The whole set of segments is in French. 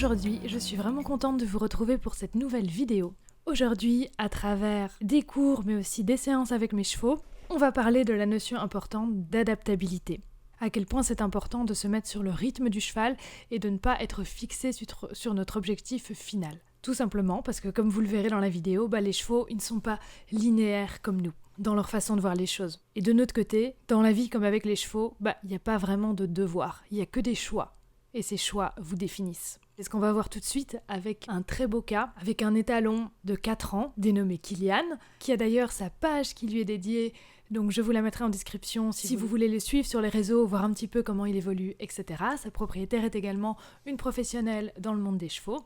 Aujourd'hui, je suis vraiment contente de vous retrouver pour cette nouvelle vidéo. Aujourd'hui, à travers des cours mais aussi des séances avec mes chevaux, on va parler de la notion importante d'adaptabilité. À quel point c'est important de se mettre sur le rythme du cheval et de ne pas être fixé sur notre objectif final. Tout simplement parce que, comme vous le verrez dans la vidéo, les chevaux, ils ne sont pas linéaires comme nous, dans leur façon de voir les choses. Et de notre côté, dans la vie comme avec les chevaux, il n'y a pas vraiment de devoir, il n'y a que des choix. Et ces choix vous définissent. C'est ce qu'on va voir tout de suite avec un très beau cas, avec un étalon de 4 ans, dénommé Kilian, qui a d'ailleurs sa page qui lui est dédiée, donc je vous la mettrai en description si vous voulez le suivre sur les réseaux, voir un petit peu comment il évolue, etc. Sa propriétaire est également une professionnelle dans le monde des chevaux.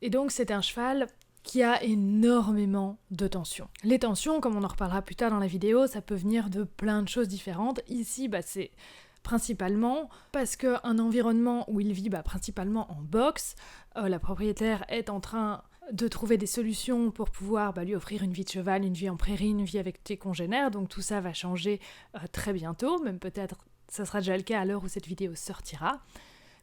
Et donc c'est un cheval qui a énormément de tensions. Les tensions, comme on en reparlera plus tard dans la vidéo, ça peut venir de plein de choses différentes. Ici, c'est principalement parce qu'un environnement où il vit principalement en boxe, la propriétaire est en train de trouver des solutions pour pouvoir lui offrir une vie de cheval, une vie en prairie, une vie avec tes congénères, donc tout ça va changer très bientôt, même peut-être ça sera déjà le cas à l'heure où cette vidéo sortira.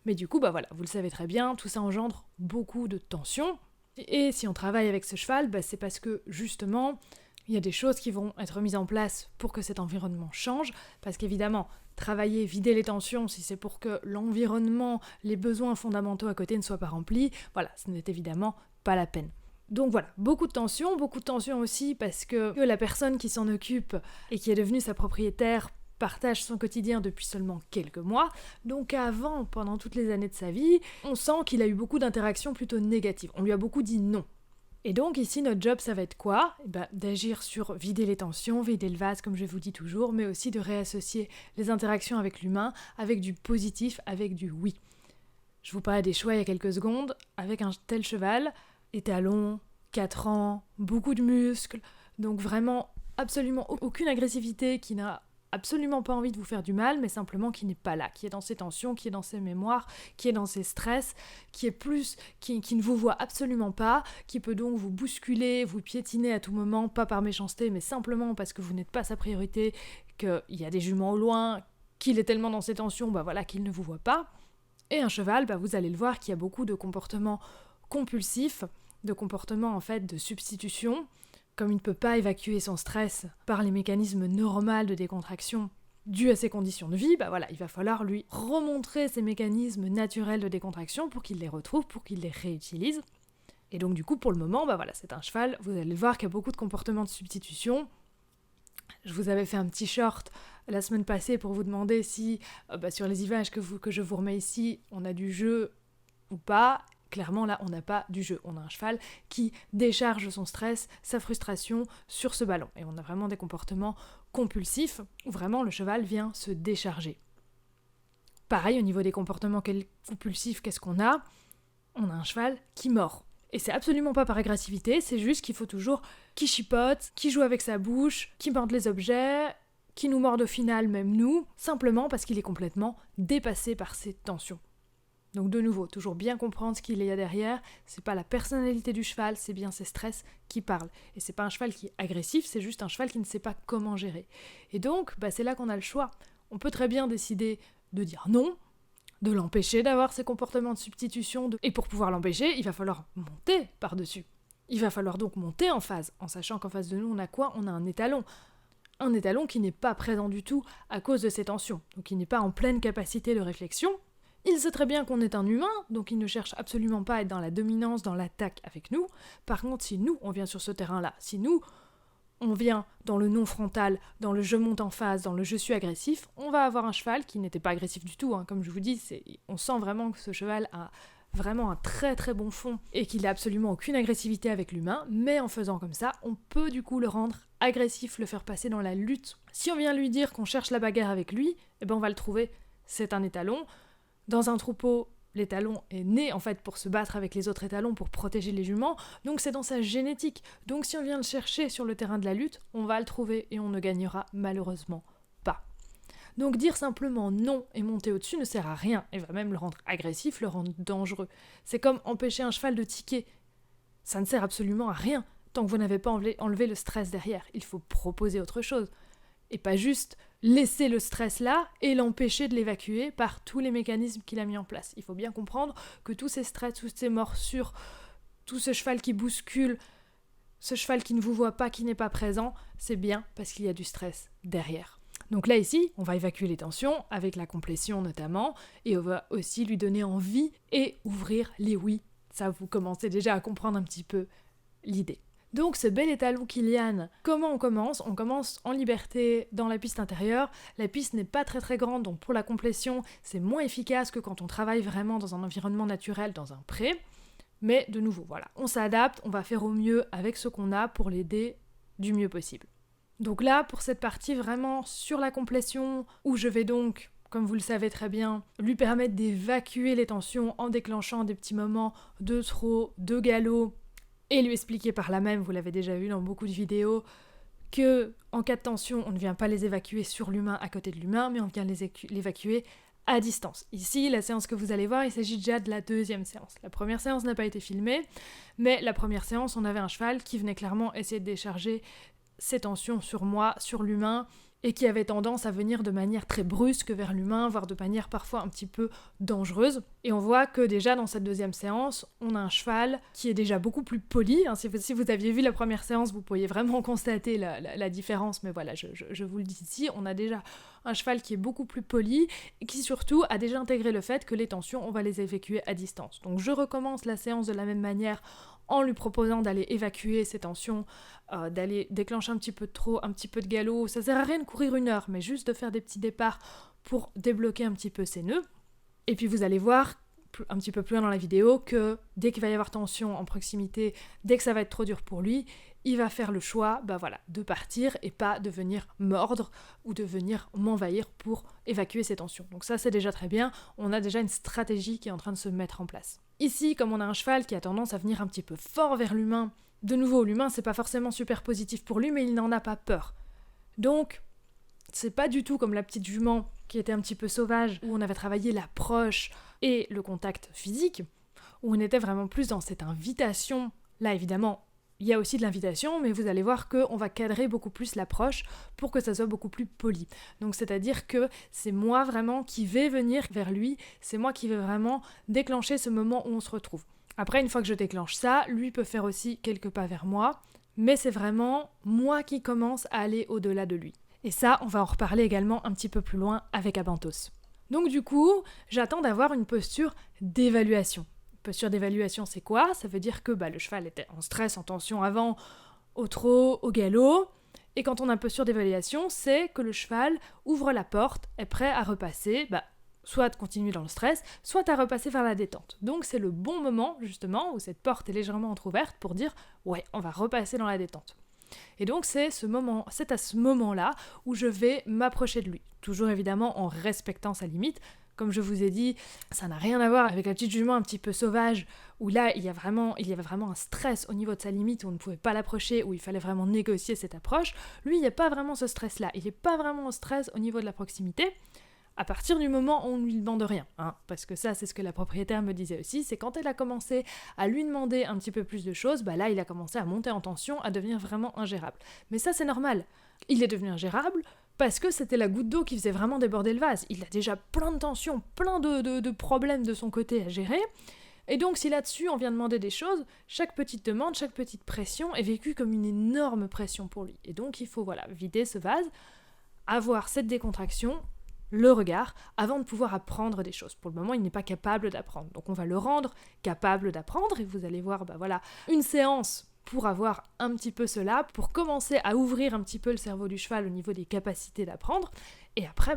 Mais du coup, vous le savez très bien, tout ça engendre beaucoup de tensions. Et si on travaille avec ce cheval, c'est parce que justement, il y a des choses qui vont être mises en place pour que cet environnement change, parce qu'évidemment, travailler, vider les tensions, si c'est pour que l'environnement, les besoins fondamentaux à côté ne soient pas remplis, ce n'est évidemment pas la peine. Donc beaucoup de tensions aussi parce que la personne qui s'en occupe et qui est devenue sa propriétaire partage son quotidien depuis seulement quelques mois, donc avant, pendant toutes les années de sa vie, on sent qu'il a eu beaucoup d'interactions plutôt négatives, on lui a beaucoup dit non. Et donc ici, notre job, ça va être quoi ? D'agir sur vider les tensions, vider le vase, comme je vous dis toujours, mais aussi de réassocier les interactions avec l'humain avec du positif, avec du oui. Je vous parlais des choix il y a quelques secondes, avec un tel cheval, étalon, 4 ans, beaucoup de muscles, donc vraiment absolument aucune agressivité, qui n'a absolument pas envie de vous faire du mal, mais simplement qui n'est pas là, qui est dans ses tensions, qui est dans ses mémoires, qui est dans ses stress, qui ne vous voit absolument pas, qui peut donc vous bousculer, vous piétiner à tout moment, pas par méchanceté, mais simplement parce que vous n'êtes pas sa priorité, qu'il y a des juments au loin, qu'il est tellement dans ses tensions, qu'il ne vous voit pas. Et un cheval, vous allez le voir, qui a beaucoup de comportements compulsifs, de comportements en fait de substitution. Comme il ne peut pas évacuer son stress par les mécanismes normaux de décontraction dus à ses conditions de vie, il va falloir lui remontrer ces mécanismes naturels de décontraction pour qu'il les retrouve, pour qu'il les réutilise. Et donc du coup, pour le moment, c'est un cheval, vous allez le voir, qui a beaucoup de comportements de substitution. Je vous avais fait un petit short la semaine passée pour vous demander si, sur les images que je vous remets ici, on a du jeu ou pas. Clairement, là, on n'a pas du jeu. On a un cheval qui décharge son stress, sa frustration sur ce ballon. Et on a vraiment des comportements compulsifs où vraiment le cheval vient se décharger. Pareil, au niveau des comportements compulsifs, qu'est-ce qu'on a ? On a un cheval qui mord. Et c'est absolument pas par agressivité, c'est juste qu'il faut toujours qu'il chipote, qu'il joue avec sa bouche, qu'il morde les objets, qu'il nous morde au final, même nous, simplement parce qu'il est complètement dépassé par ses tensions. Donc de nouveau, toujours bien comprendre ce qu'il y a derrière, c'est pas la personnalité du cheval, c'est bien ses stress qui parlent. Et c'est pas un cheval qui est agressif, c'est juste un cheval qui ne sait pas comment gérer. Et donc, c'est là qu'on a le choix. On peut très bien décider de dire non, de l'empêcher d'avoir ces comportements de substitution, et pour pouvoir l'empêcher, il va falloir monter par-dessus. Il va falloir donc monter en phase, en sachant qu'en face de nous, on a quoi ? On a un étalon. Un étalon qui n'est pas présent du tout à cause de ses tensions, donc il n'est pas en pleine capacité de réflexion. Il sait très bien qu'on est un humain, donc il ne cherche absolument pas à être dans la dominance, dans l'attaque avec nous. Par contre, si nous, on vient sur ce terrain-là, si nous, on vient dans le non frontal, dans le je monte en phase, dans le je suis agressif, on va avoir un cheval qui n'était pas agressif du tout, comme je vous dis, on sent vraiment que ce cheval a vraiment un très très bon fond et qu'il n'a absolument aucune agressivité avec l'humain, mais en faisant comme ça, on peut du coup le rendre agressif, le faire passer dans la lutte. Si on vient lui dire qu'on cherche la bagarre avec lui, on va le trouver, c'est un étalon. Dans un troupeau, l'étalon est né en fait pour se battre avec les autres étalons, pour protéger les juments, donc c'est dans sa génétique. Donc si on vient le chercher sur le terrain de la lutte, on va le trouver et on ne gagnera malheureusement pas. Donc dire simplement non et monter au-dessus ne sert à rien, et va même le rendre agressif, le rendre dangereux. C'est comme empêcher un cheval de tiquer. Ça ne sert absolument à rien tant que vous n'avez pas enlevé le stress derrière. Il faut proposer autre chose. Et pas juste laisser le stress là et l'empêcher de l'évacuer par tous les mécanismes qu'il a mis en place. Il faut bien comprendre que tous ces stress, toutes ces morsures, tout ce cheval qui bouscule, ce cheval qui ne vous voit pas, qui n'est pas présent, c'est bien parce qu'il y a du stress derrière. Donc là ici, on va évacuer les tensions avec la complétion notamment, et on va aussi lui donner envie et ouvrir les oui. Ça, vous commencez déjà à comprendre un petit peu l'idée. Donc ce bel étalon Kilian, comment on commence ? On commence en liberté dans la piste intérieure. La piste n'est pas très grande, donc pour la complétion, c'est moins efficace que quand on travaille vraiment dans un environnement naturel, dans un pré. Mais de nouveau, voilà, on s'adapte, on va faire au mieux avec ce qu'on a pour l'aider du mieux possible. Donc là, pour cette partie vraiment sur la complétion, où je vais donc, comme vous le savez très bien, lui permettre d'évacuer les tensions en déclenchant des petits moments de trot, de galop, et lui expliquer par là même, vous l'avez déjà vu dans beaucoup de vidéos, que en cas de tension, on ne vient pas les évacuer sur l'humain à côté de l'humain, mais on vient l'évacuer à distance. Ici, la séance que vous allez voir, il s'agit déjà de la deuxième séance. La première séance n'a pas été filmée, mais la première séance, on avait un cheval qui venait clairement essayer de décharger ses tensions sur moi, sur l'humain, et qui avait tendance à venir de manière très brusque vers l'humain, voire de manière parfois un petit peu dangereuse. Et on voit que déjà dans cette deuxième séance, on a un cheval qui est déjà beaucoup plus poli. Si vous aviez vu la première séance, vous pourriez vraiment constater la différence, mais voilà, je vous le dis ici, on a déjà un cheval qui est beaucoup plus poli, et qui surtout a déjà intégré le fait que les tensions, on va les évacuer à distance. Donc je recommence la séance de la même manière, en lui proposant d'aller évacuer ses tensions, d'aller déclencher un petit peu de trot, un petit peu de galop. Ça sert à rien de courir 1 heure, mais juste de faire des petits départs pour débloquer un petit peu ses nœuds. Et puis vous allez voir, un petit peu plus loin dans la vidéo, que dès qu'il va y avoir tension en proximité, dès que ça va être trop dur pour lui, il va faire le choix de partir et pas de venir mordre ou de venir m'envahir pour évacuer ses tensions. Donc ça, c'est déjà très bien, on a déjà une stratégie qui est en train de se mettre en place. Ici, comme on a un cheval qui a tendance à venir un petit peu fort vers l'humain, de nouveau, l'humain, c'est pas forcément super positif pour lui, mais il n'en a pas peur. Donc, c'est pas du tout comme la petite jument qui était un petit peu sauvage, où on avait travaillé l'approche et le contact physique, où on était vraiment plus dans cette invitation. Là, évidemment, il y a aussi de l'invitation, mais vous allez voir qu'on va cadrer beaucoup plus l'approche pour que ça soit beaucoup plus poli. Donc c'est-à-dire que c'est moi vraiment qui vais venir vers lui, c'est moi qui vais vraiment déclencher ce moment où on se retrouve. Après, une fois que je déclenche ça, lui peut faire aussi quelques pas vers moi, mais c'est vraiment moi qui commence à aller au-delà de lui. Et ça, on va en reparler également un petit peu plus loin avec Abantos. Donc du coup, j'attends d'avoir une posture d'évaluation. Posture d'évaluation, c'est quoi ? Ça veut dire que le cheval était en stress, en tension avant, au trot, au galop. Et quand on a une posture d'évaluation, c'est que le cheval ouvre la porte, est prêt à repasser, soit de continuer dans le stress, soit à repasser vers la détente. Donc c'est le bon moment, justement, où cette porte est légèrement entrouverte pour dire « ouais, on va repasser dans la détente ». Et donc c'est à ce moment-là où je vais m'approcher de lui. Toujours évidemment en respectant sa limite. Comme je vous ai dit, ça n'a rien à voir avec la petite jument un petit peu sauvage, où là, il y avait vraiment un stress au niveau de sa limite, où on ne pouvait pas l'approcher, où il fallait vraiment négocier cette approche. Lui, il n'y a pas vraiment ce stress-là. Il n'est pas vraiment au stress au niveau de la proximité, à partir du moment où on ne lui demande rien. Parce que ça, c'est ce que la propriétaire me disait aussi, c'est quand elle a commencé à lui demander un petit peu plus de choses, là, il a commencé à monter en tension, à devenir vraiment ingérable. Mais ça, c'est normal. Il est devenu ingérable, parce que c'était la goutte d'eau qui faisait vraiment déborder le vase. Il a déjà plein de tensions, plein de problèmes de son côté à gérer. Et donc, si là-dessus, on vient demander des choses, chaque petite demande, chaque petite pression est vécue comme une énorme pression pour lui. Et donc, il faut vider ce vase, avoir cette décontraction, le regard, avant de pouvoir apprendre des choses. Pour le moment, il n'est pas capable d'apprendre. Donc, on va le rendre capable d'apprendre. Et vous allez voir, une séance pour avoir un petit peu cela, pour commencer à ouvrir un petit peu le cerveau du cheval au niveau des capacités d'apprendre. Et après,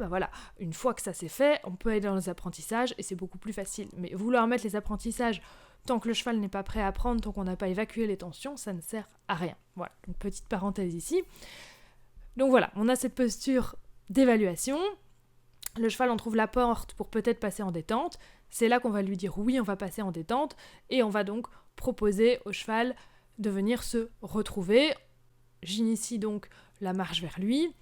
une fois que ça c'est fait, on peut aller dans les apprentissages et c'est beaucoup plus facile. Mais vouloir mettre les apprentissages tant que le cheval n'est pas prêt à apprendre, tant qu'on n'a pas évacué les tensions, ça ne sert à rien. Voilà, une petite parenthèse ici. Donc voilà, on a cette posture d'évaluation. Le cheval en trouve la porte pour peut-être passer en détente. C'est là qu'on va lui dire oui, on va passer en détente. Et on va donc proposer au cheval de venir se retrouver. J'initie donc la marche vers lui,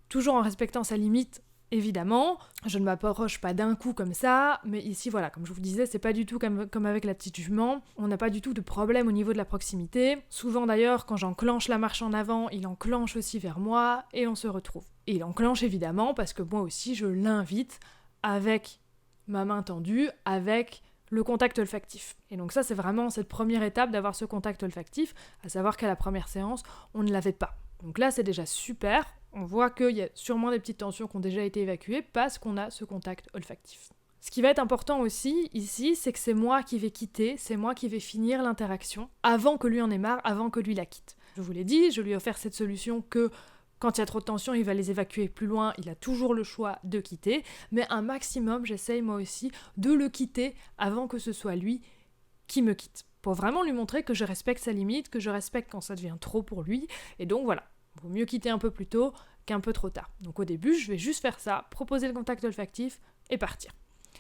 toujours en respectant sa limite Évidemment, je ne m'approche pas d'un coup comme ça, mais ici voilà, comme je vous disais, c'est pas du tout comme avec la petite jument, on n'a pas du tout de problème au niveau de la proximité. Souvent d'ailleurs, quand j'enclenche la marche en avant, il enclenche aussi vers moi et on se retrouve. Et il enclenche évidemment parce que moi aussi je l'invite avec ma main tendue, avec le contact olfactif. Et donc ça c'est vraiment cette première étape d'avoir ce contact olfactif, à savoir qu'à la première séance, on ne l'avait pas. Donc là c'est déjà super. On voit qu'il y a sûrement des petites tensions qui ont déjà été évacuées parce qu'on a ce contact olfactif. Ce qui va être important aussi ici, c'est que c'est moi qui vais quitter, c'est moi qui vais finir l'interaction avant que lui en ait marre, avant que lui la quitte. Je vous l'ai dit, je lui ai offert cette solution que quand il y a trop de tensions, il va les évacuer plus loin, il a toujours le choix de quitter, mais un maximum, j'essaye moi aussi de le quitter avant que ce soit lui qui me quitte. Pour vraiment lui montrer que je respecte sa limite, que je respecte quand ça devient trop pour lui, et donc voilà. Vaut mieux quitter un peu plus tôt qu'un peu trop tard. Donc au début, je vais juste faire ça, proposer le contact olfactif et partir.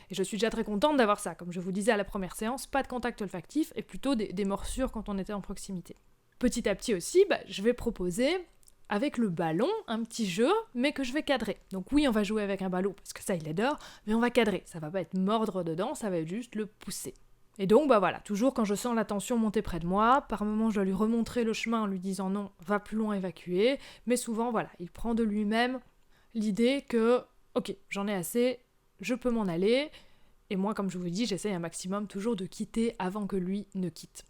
Et je suis déjà très contente d'avoir ça. Comme je vous disais à la première séance, pas de contact olfactif et plutôt des morsures quand on était en proximité. Petit à petit aussi, je vais proposer avec le ballon un petit jeu, mais que je vais cadrer. Donc oui, on va jouer avec un ballon parce que ça, il adore, mais on va cadrer. Ça va pas être mordre dedans, ça va être juste le pousser. Et donc, voilà, toujours quand je sens la tension monter près de moi, par moments je dois lui remontrer le chemin en lui disant non, va plus loin, évacuer, mais souvent, voilà, il prend de lui-même l'idée que, ok, j'en ai assez, je peux m'en aller, et moi, comme je vous dis, j'essaye un maximum toujours de quitter avant que lui ne quitte.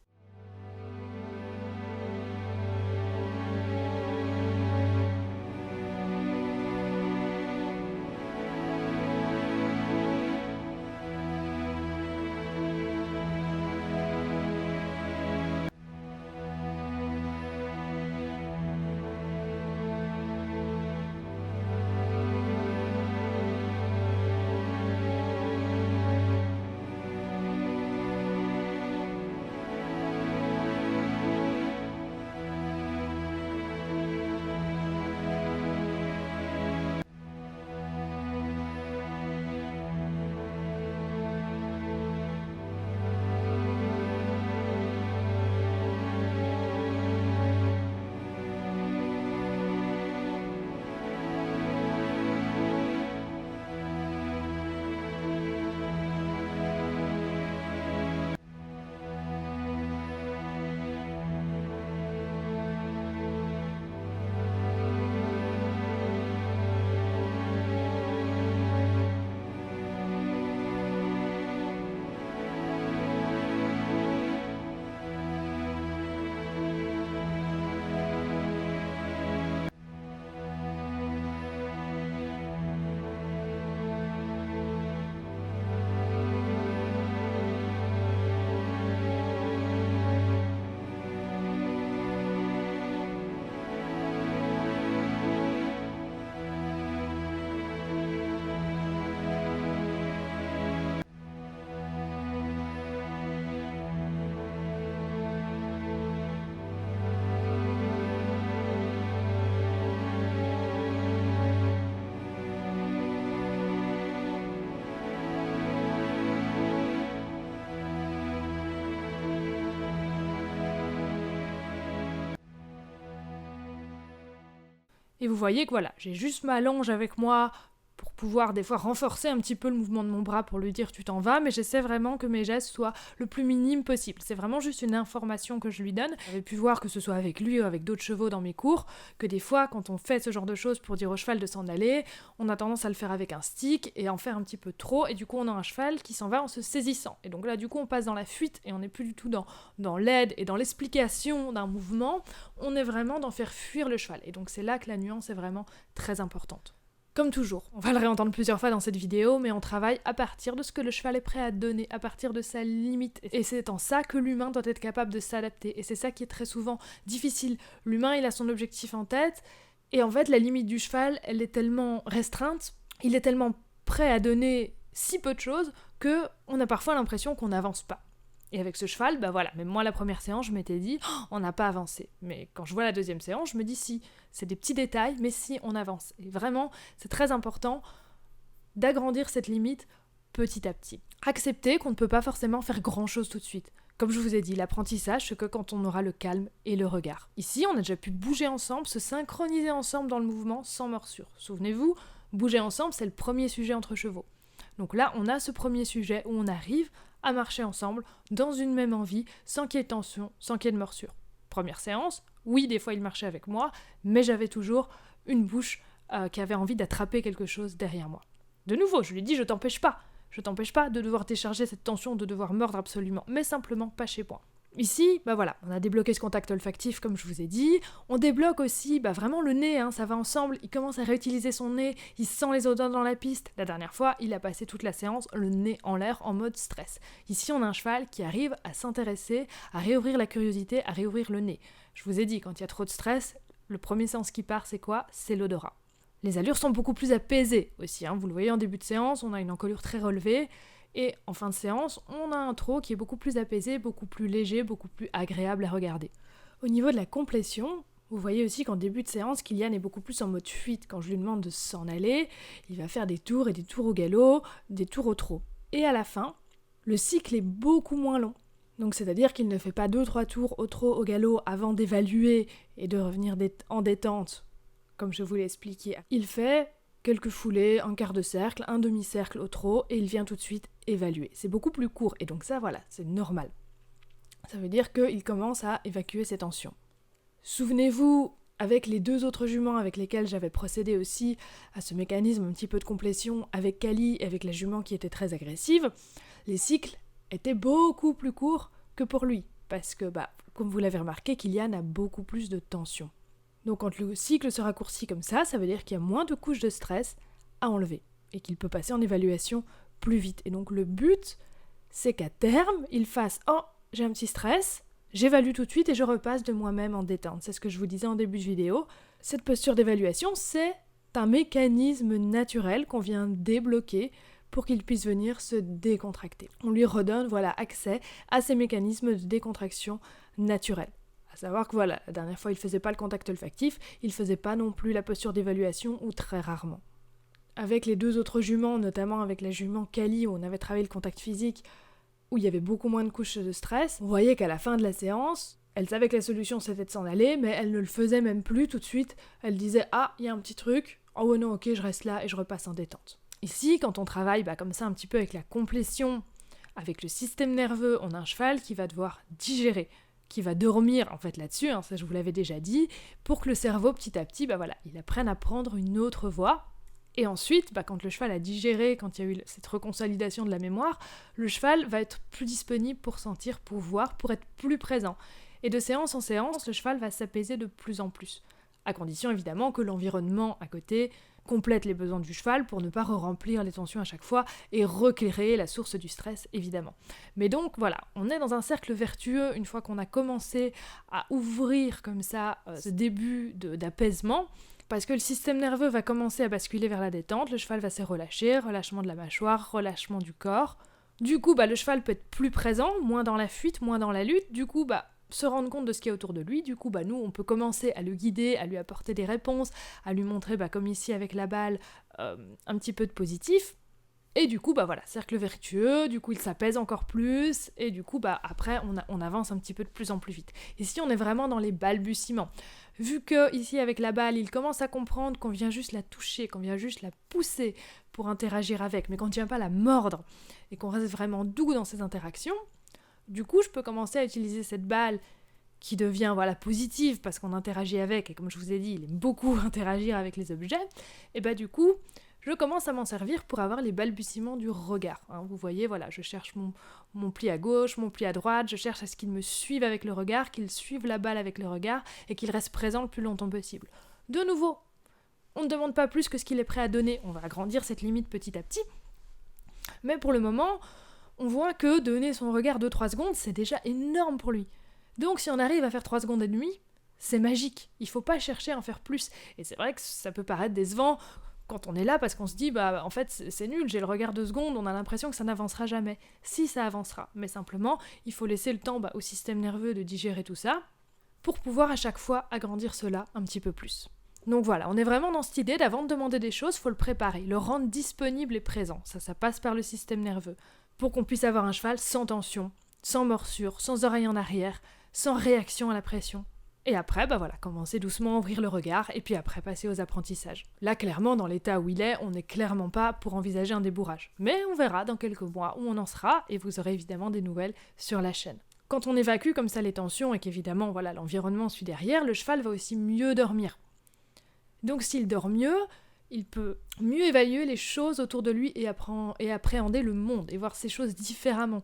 Et vous voyez que voilà, j'ai juste ma longe avec moi pour pouvoir des fois renforcer un petit peu le mouvement de mon bras pour lui dire tu t'en vas, mais j'essaie vraiment que mes gestes soient le plus minimes possible. C'est vraiment juste une information que je lui donne. J'avais pu voir que ce soit avec lui ou avec d'autres chevaux dans mes cours, que des fois quand on fait ce genre de choses pour dire au cheval de s'en aller, on a tendance à le faire avec un stick et en faire un petit peu trop, et du coup on a un cheval qui s'en va en se saisissant. Et donc là du coup on passe dans la fuite et on n'est plus du tout dans l'aide et dans l'explication d'un mouvement, on est vraiment dans faire fuir le cheval. Et donc c'est là que la nuance est vraiment très importante. Comme toujours, on va le réentendre plusieurs fois dans cette vidéo, mais on travaille à partir de ce que le cheval est prêt à donner, à partir de sa limite. Et c'est en ça que l'humain doit être capable de s'adapter. Et c'est ça qui est très souvent difficile. L'humain, il a son objectif en tête, et en fait, la limite du cheval, elle est tellement restreinte, il est tellement prêt à donner si peu de choses, qu'on a parfois l'impression qu'on n'avance pas. Et avec ce cheval, voilà, même moi la première séance, je m'étais dit, on n'a pas avancé. Mais quand je vois la deuxième séance, je me dis si, c'est des petits détails, mais si, on avance. Et vraiment, c'est très important d'agrandir cette limite petit à petit. Accepter qu'on ne peut pas forcément faire grand-chose tout de suite. Comme je vous ai dit, l'apprentissage, c'est que quand on aura le calme et le regard. Ici, on a déjà pu bouger ensemble, se synchroniser ensemble dans le mouvement sans morsure. Souvenez-vous, Bouger ensemble, c'est le premier sujet entre chevaux. Donc là, on a ce premier sujet où on arrive à marcher ensemble dans une même envie, sans qu'il y ait de tension, sans qu'il y ait de morsure. Première séance, oui, des fois il marchait avec moi, mais j'avais toujours une bouche qui avait envie d'attraper quelque chose derrière moi. De nouveau, je lui dis, je t'empêche pas de devoir décharger cette tension, de devoir mordre absolument, mais simplement pas chez moi. Ici, voilà, on a débloqué ce contact olfactif comme je vous ai dit, on débloque aussi vraiment le nez, ça va ensemble, il commence à réutiliser son nez, il sent les odeurs dans la piste. La dernière fois, il a passé toute la séance le nez en l'air en mode stress. Ici, on a un cheval qui arrive à s'intéresser, à réouvrir la curiosité, à réouvrir le nez. Je vous ai dit, quand il y a trop de stress, le premier sens qui part, c'est quoi ? C'est l'odorat. Les allures sont beaucoup plus apaisées aussi, vous le voyez en début de séance, on a une encolure très relevée, et en fin de séance, on a un trot qui est beaucoup plus apaisé, beaucoup plus léger, beaucoup plus agréable à regarder. Au niveau de la complétion, vous voyez aussi qu'en début de séance, Kylian est beaucoup plus en mode fuite. Quand je lui demande de s'en aller, il va faire des tours et des tours au galop, des tours au trot. Et à la fin, le cycle est beaucoup moins long. Donc c'est-à-dire qu'il ne fait pas 2-3 tours au trot, au galop avant d'évaluer et de revenir en détente, comme je vous l'ai expliqué. Il fait quelques foulées, un quart de cercle, un demi-cercle au trot, et il vient tout de suite évaluer. C'est beaucoup plus court, et donc ça, voilà, c'est normal. Ça veut dire qu'il commence à évacuer ses tensions. Souvenez-vous, avec les 2 autres juments avec lesquels j'avais procédé aussi à ce mécanisme un petit peu de complétion avec Kali et avec la jument qui était très agressive, les cycles étaient beaucoup plus courts que pour lui, parce que, comme vous l'avez remarqué, Kylian a beaucoup plus de tension. Donc quand le cycle se raccourcit comme ça veut dire qu'il y a moins de couches de stress à enlever et qu'il peut passer en évaluation plus vite. Et donc le but, c'est qu'à terme, il fasse « Oh, j'ai un petit stress, j'évalue tout de suite et je repasse de moi-même en détente ». C'est ce que je vous disais en début de vidéo. Cette posture d'évaluation, c'est un mécanisme naturel qu'on vient débloquer pour qu'il puisse venir se décontracter. On lui redonne accès à ces mécanismes de décontraction naturels. À savoir que la dernière fois, il ne faisait pas le contact olfactif, il ne faisait pas non plus la posture d'évaluation, ou très rarement. Avec les 2 autres juments, notamment avec la jument Kali, où on avait travaillé le contact physique, où il y avait beaucoup moins de couches de stress, on voyait qu'à la fin de la séance, elle savait que la solution c'était de s'en aller, mais elle ne le faisait même plus tout de suite. Elle disait « Ah, il y a un petit truc, oh ouais non, ok, je reste là et je repasse en détente ». Ici, quand on travaille comme ça un petit peu avec la complétion, avec le système nerveux, on a un cheval qui va devoir digérer, qui va dormir en fait là-dessus, ça je vous l'avais déjà dit, pour que le cerveau petit à petit, il apprenne à prendre une autre voie. Et ensuite, quand le cheval a digéré, quand il y a eu cette reconsolidation de la mémoire, le cheval va être plus disponible pour sentir, pour voir, pour être plus présent. Et de séance en séance, le cheval va s'apaiser de plus en plus. À condition évidemment que l'environnement à côté complète les besoins du cheval pour ne pas remplir les tensions à chaque fois et reclairer la source du stress évidemment. Mais donc on est dans un cercle vertueux une fois qu'on a commencé à ouvrir comme ça ce début d'apaisement, parce que le système nerveux va commencer à basculer vers la détente, le cheval va se relâcher, relâchement de la mâchoire, relâchement du corps. Du coup le cheval peut être plus présent, moins dans la fuite, moins dans la lutte, du coup se rendre compte de ce qu'il y a autour de lui. Du coup, nous, on peut commencer à le guider, à lui apporter des réponses, à lui montrer, comme ici avec la balle, un petit peu de positif. Et du coup, cercle vertueux, du coup, il s'apaise encore plus, et du coup, après, on avance un petit peu de plus en plus vite. Ici, on est vraiment dans les balbutiements. Vu que, ici, avec la balle, il commence à comprendre qu'on vient juste la toucher, qu'on vient juste la pousser pour interagir avec, mais qu'on ne vient pas la mordre, et qu'on reste vraiment doux dans ces interactions. Du coup, je peux commencer à utiliser cette balle qui devient positive parce qu'on interagit avec, et comme je vous ai dit, il aime beaucoup interagir avec les objets, et du coup, je commence à m'en servir pour avoir les balbutiements du regard. Vous voyez, je cherche mon pli à gauche, mon pli à droite, je cherche à ce qu'il me suive avec le regard, qu'il suive la balle avec le regard, et qu'il reste présent le plus longtemps possible. De nouveau, on ne demande pas plus que ce qu'il est prêt à donner, on va agrandir cette limite petit à petit, mais pour le moment, on voit que donner son regard 2-3 secondes, c'est déjà énorme pour lui. Donc si on arrive à faire 3 secondes et demie, c'est magique. Il faut pas chercher à en faire plus. Et c'est vrai que ça peut paraître décevant quand on est là, parce qu'on se dit, en fait, c'est nul, j'ai le regard 2 secondes, on a l'impression que ça n'avancera jamais. Si, ça avancera. Mais simplement, il faut laisser le temps au système nerveux de digérer tout ça, pour pouvoir à chaque fois agrandir cela un petit peu plus. Donc on est vraiment dans cette idée d'avant de demander des choses, il faut le préparer, le rendre disponible et présent. Ça passe par le système nerveux. Pour qu'on puisse avoir un cheval sans tension, sans morsure, sans oreille en arrière, sans réaction à la pression. Et après, commencer doucement à ouvrir le regard et puis après passer aux apprentissages. Là, clairement, dans l'état où il est, on n'est clairement pas pour envisager un débourrage. Mais on verra dans quelques mois où on en sera et vous aurez évidemment des nouvelles sur la chaîne. Quand on évacue comme ça les tensions et qu'évidemment, l'environnement suit derrière, le cheval va aussi mieux dormir. Donc s'il dort mieux, il peut mieux évaluer les choses autour de lui et appréhender le monde et voir ces choses différemment.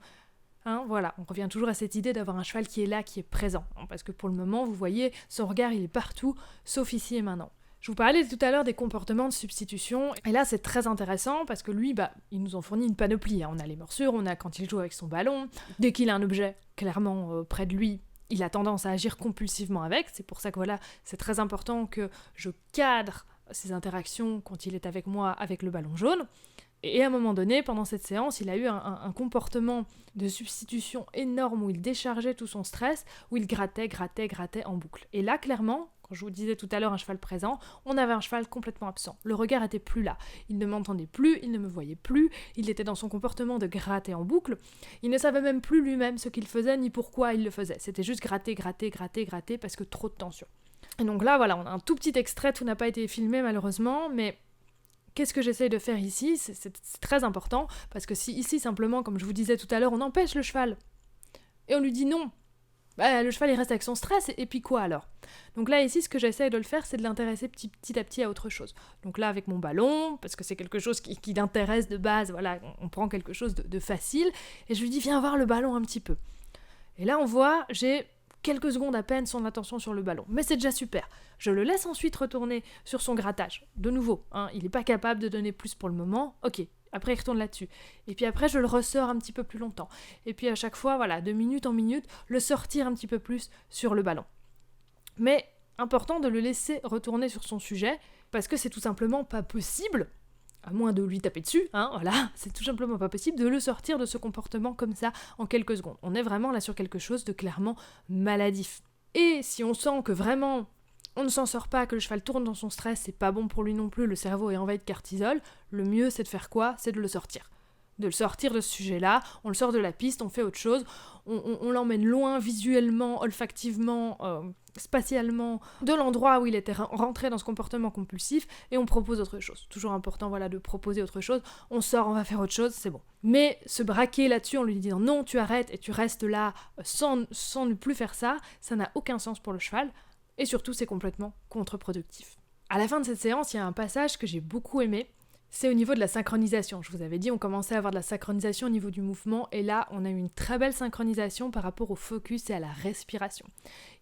On revient toujours à cette idée d'avoir un cheval qui est là, qui est présent. Parce que pour le moment, vous voyez, son regard, il est partout, sauf ici et maintenant. Je vous parlais tout à l'heure des comportements de substitution, et là c'est très intéressant parce que lui, il nous en fournit une panoplie. On a les morsures, on a quand il joue avec son ballon, dès qu'il a un objet clairement près de lui, il a tendance à agir compulsivement avec. C'est pour ça que c'est très important que je cadre ses interactions quand il est avec moi avec le ballon jaune. Et à un moment donné, pendant cette séance, il a eu un comportement de substitution énorme où il déchargeait tout son stress, où il grattait en boucle. Et là, clairement, quand je vous disais tout à l'heure un cheval présent, on avait un cheval complètement absent. Le regard était plus là. Il ne m'entendait plus, il ne me voyait plus, il était dans son comportement de gratter en boucle. Il ne savait même plus lui-même ce qu'il faisait ni pourquoi il le faisait. C'était juste gratter parce que trop de tension. Et donc là, on a un tout petit extrait, tout n'a pas été filmé malheureusement, mais qu'est-ce que j'essaye de faire ici ? C'est très important, parce que si ici, simplement, comme je vous disais tout à l'heure, on empêche le cheval, et on lui dit non, le cheval il reste avec son stress, et puis quoi alors ? Donc là, ici, ce que j'essaye de le faire, c'est de l'intéresser petit à petit à autre chose. Donc là, avec mon ballon, parce que c'est quelque chose qui l'intéresse de base, on prend quelque chose de facile, et je lui dis, viens voir le ballon un petit peu. Et là, on voit, j'ai quelques secondes à peine son attention sur le ballon. Mais c'est déjà super. Je le laisse ensuite retourner sur son grattage. De nouveau, il n'est pas capable de donner plus pour le moment. Ok, après il retourne là-dessus. Et puis après, je le ressors un petit peu plus longtemps. Et puis à chaque fois, de minute en minute, le sortir un petit peu plus sur le ballon. Mais important de le laisser retourner sur son sujet, parce que c'est tout simplement pas possible, à moins de lui taper dessus, c'est tout simplement pas possible de le sortir de ce comportement comme ça en quelques secondes. On est vraiment là sur quelque chose de clairement maladif. Et si on sent que vraiment on ne s'en sort pas, que le cheval tourne dans son stress, c'est pas bon pour lui non plus, le cerveau est envahi de cortisol, le mieux c'est de faire quoi ? C'est de le sortir. De le sortir de ce sujet-là, on le sort de la piste, on fait autre chose, on l'emmène loin visuellement, olfactivement, spatialement, de l'endroit où il était rentré dans ce comportement compulsif, et on propose autre chose. Toujours important de proposer autre chose, on sort, on va faire autre chose, c'est bon. Mais se braquer là-dessus en lui disant non, tu arrêtes et tu restes là sans ne plus faire ça, ça n'a aucun sens pour le cheval, et surtout c'est complètement contre-productif. À la fin de cette séance, il y a un passage que j'ai beaucoup aimé, c'est au niveau de la synchronisation. Je vous avais dit, on commençait à avoir de la synchronisation au niveau du mouvement, et là, on a eu une très belle synchronisation par rapport au focus et à la respiration.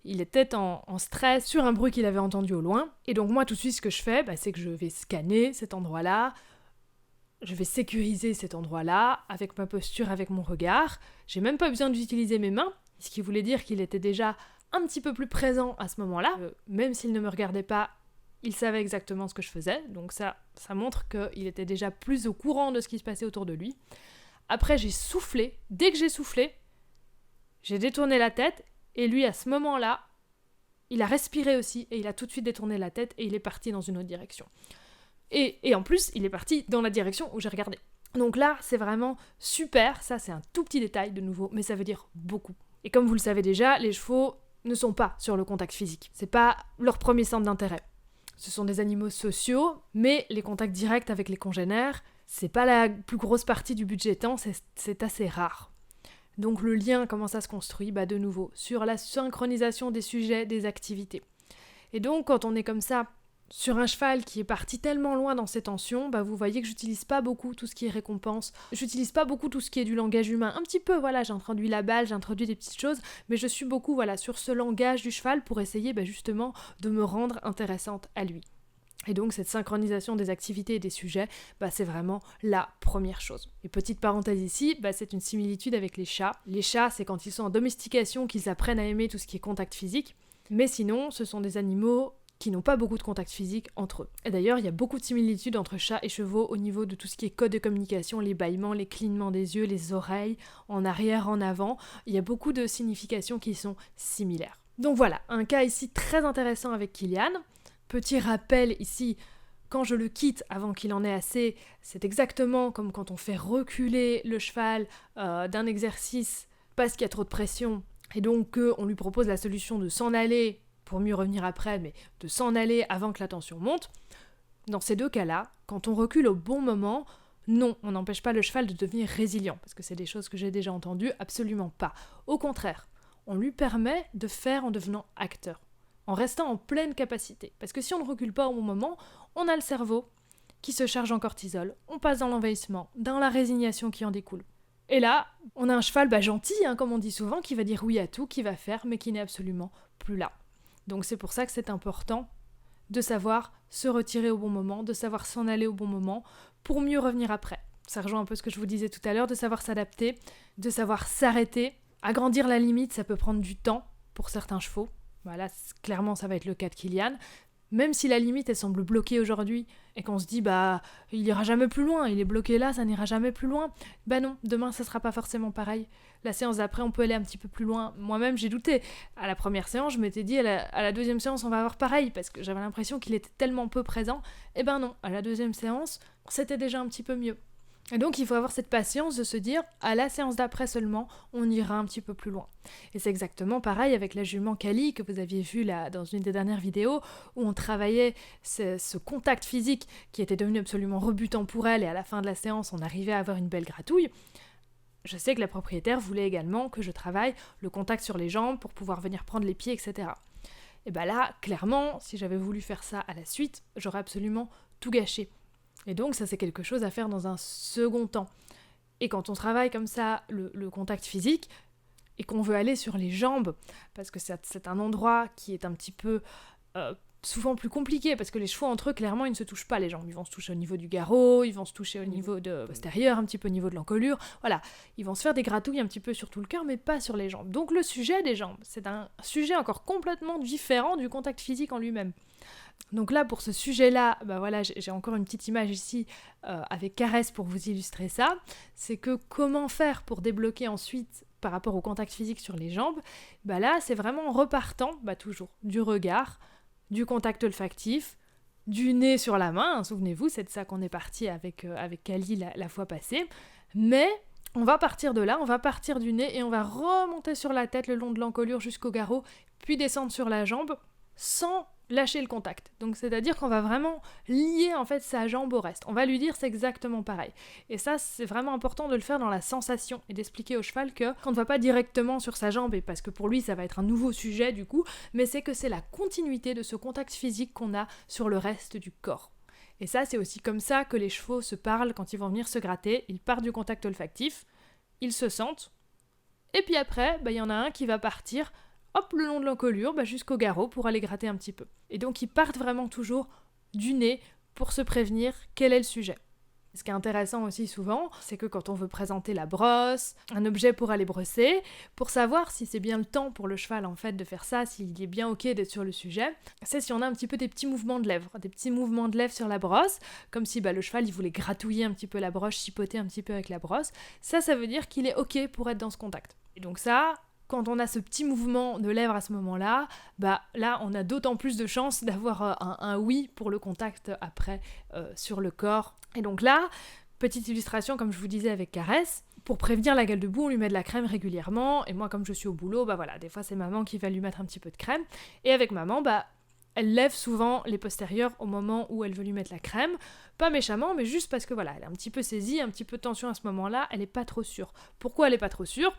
Il était en stress sur un bruit qu'il avait entendu au loin, et donc moi, tout de suite, ce que je fais, c'est que je vais scanner cet endroit-là, je vais sécuriser cet endroit-là, avec ma posture, avec mon regard. J'ai même pas besoin d'utiliser mes mains, ce qui voulait dire qu'il était déjà un petit peu plus présent à ce moment-là, même s'il ne me regardait pas, il savait exactement ce que je faisais, donc ça montre qu'il était déjà plus au courant de ce qui se passait autour de lui. Après, j'ai soufflé. Dès que j'ai soufflé, j'ai détourné la tête, et lui, à ce moment-là, il a respiré aussi, et il a tout de suite détourné la tête, et il est parti dans une autre direction. Et en plus, il est parti dans la direction où j'ai regardé. Donc là, c'est vraiment super, ça c'est un tout petit détail de nouveau, mais ça veut dire beaucoup. Et comme vous le savez déjà, les chevaux ne sont pas sur le contact physique. C'est pas leur premier centre d'intérêt. Ce sont des animaux sociaux, mais les contacts directs avec les congénères, c'est pas la plus grosse partie du budget temps, c'est assez rare. Donc le lien, comment ça se construit ? De nouveau, sur la synchronisation des sujets, des activités. Et donc, quand on est comme ça, sur un cheval qui est parti tellement loin dans ses tensions, vous voyez que j'utilise pas beaucoup tout ce qui est récompense, j'utilise pas beaucoup tout ce qui est du langage humain, un petit peu, j'ai introduit la balle, j'ai introduit des petites choses, mais je suis beaucoup, sur ce langage du cheval pour essayer, justement, de me rendre intéressante à lui. Et donc cette synchronisation des activités et des sujets, c'est vraiment la première chose. Et petite parenthèse ici, c'est une similitude avec les chats. Les chats, c'est quand ils sont en domestication qu'ils apprennent à aimer tout ce qui est contact physique, mais sinon, ce sont des animaux qui n'ont pas beaucoup de contact physique entre eux. Et d'ailleurs, il y a beaucoup de similitudes entre chats et chevaux au niveau de tout ce qui est code de communication, les bâillements, les clignements des yeux, les oreilles, en arrière, en avant. Il y a beaucoup de significations qui sont similaires. Donc voilà, un cas ici très intéressant avec Kilian. Petit rappel ici, quand je le quitte avant qu'il en ait assez, c'est exactement comme quand on fait reculer le cheval d'un exercice parce qu'il y a trop de pression, et donc on lui propose la solution de s'en aller pour mieux revenir après, mais de s'en aller avant que la tension monte. Dans ces deux cas-là, quand on recule au bon moment, non, on n'empêche pas le cheval de devenir résilient, parce que c'est des choses que j'ai déjà entendues, absolument pas. Au contraire, on lui permet de faire en devenant acteur, en restant en pleine capacité. Parce que si on ne recule pas au bon moment, on a le cerveau qui se charge en cortisol, on passe dans l'envahissement, dans la résignation qui en découle. Et là, on a un cheval gentil, comme on dit souvent, qui va dire oui à tout, qui va faire, mais qui n'est absolument plus là. Donc c'est pour ça que c'est important de savoir se retirer au bon moment, de savoir s'en aller au bon moment, pour mieux revenir après. Ça rejoint un peu ce que je vous disais tout à l'heure, de savoir s'adapter, de savoir s'arrêter. Agrandir la limite, ça peut prendre du temps pour certains chevaux. Voilà, clairement, ça va être le cas de Kilian. Même si la limite, elle semble bloquée aujourd'hui, et qu'on se dit, il ira jamais plus loin, il est bloqué là, ça n'ira jamais plus loin. Non, demain, ça sera pas forcément pareil. La séance d'après, on peut aller un petit peu plus loin. Moi-même, j'ai douté. À la première séance, je m'étais dit, à la deuxième séance, on va avoir pareil, parce que j'avais l'impression qu'il était tellement peu présent. Non, à la deuxième séance, c'était déjà un petit peu mieux. Et donc, il faut avoir cette patience de se dire, à la séance d'après seulement, on ira un petit peu plus loin. Et c'est exactement pareil avec la jument Kali que vous aviez vue là, dans une des dernières vidéos, où on travaillait ce contact physique qui était devenu absolument rebutant pour elle, et à la fin de la séance, on arrivait à avoir une belle gratouille. Je sais que la propriétaire voulait également que je travaille le contact sur les jambes pour pouvoir venir prendre les pieds, etc. Et là, clairement, si j'avais voulu faire ça à la suite, j'aurais absolument tout gâché. Et donc ça c'est quelque chose à faire dans un second temps. Et quand on travaille comme ça le contact physique, et qu'on veut aller sur les jambes, parce que c'est un endroit qui est un petit peu souvent plus compliqué, parce que les chevaux entre eux, clairement, ils ne se touchent pas les jambes. Ils vont se toucher au niveau du garrot, ils vont se toucher au niveau de postérieur, un petit peu au niveau de l'encolure, voilà. Ils vont se faire des gratouilles un petit peu sur tout le cœur, mais pas sur les jambes. Donc le sujet des jambes, c'est un sujet encore complètement différent du contact physique en lui-même. Donc là, pour ce sujet-là, j'ai encore une petite image ici avec Caresse pour vous illustrer ça. C'est que comment faire pour débloquer ensuite par rapport au contact physique sur les jambes, là, c'est vraiment en repartant, toujours, du regard, du contact olfactif, du nez sur la main, souvenez-vous, c'est de ça qu'on est parti avec Kali la fois passée, mais on va partir de là, on va partir du nez et on va remonter sur la tête le long de l'encolure jusqu'au garrot, puis descendre sur la jambe sans lâcher le contact. Donc c'est-à-dire qu'on va vraiment lier en fait sa jambe au reste. On va lui dire c'est exactement pareil. Et ça c'est vraiment important de le faire dans la sensation et d'expliquer au cheval qu'on ne va pas directement sur sa jambe, et parce que pour lui ça va être un nouveau sujet du coup, mais c'est que c'est la continuité de ce contact physique qu'on a sur le reste du corps. Et ça c'est aussi comme ça que les chevaux se parlent quand ils vont venir se gratter. Ils partent du contact olfactif, ils se sentent, et puis après y en a un qui va partir le long de l'encolure, jusqu'au garrot pour aller gratter un petit peu. Et donc ils partent vraiment toujours du nez pour se prévenir quel est le sujet. Ce qui est intéressant aussi souvent, c'est que quand on veut présenter la brosse, un objet pour aller brosser, pour savoir si c'est bien le temps pour le cheval en fait de faire ça, s'il est bien ok d'être sur le sujet, c'est si on a un petit peu des petits mouvements de lèvres, sur la brosse, comme si le cheval il voulait gratouiller un petit peu la broche, chipoter un petit peu avec la brosse. Ça veut dire qu'il est ok pour être dans ce contact. Et donc ça, quand on a ce petit mouvement de lèvres à ce moment-là, là, on a d'autant plus de chances d'avoir un oui pour le contact après sur le corps. Et donc là, petite illustration, comme je vous disais avec Caresse, pour prévenir la gueule de boue, on lui met de la crème régulièrement, et moi, comme je suis au boulot, des fois, c'est maman qui va lui mettre un petit peu de crème, et avec maman, elle lève souvent les postérieurs au moment où elle veut lui mettre la crème, pas méchamment, mais juste parce que elle est un petit peu saisie, un petit peu de tension à ce moment-là, elle est pas trop sûre. Pourquoi elle est pas trop sûre ?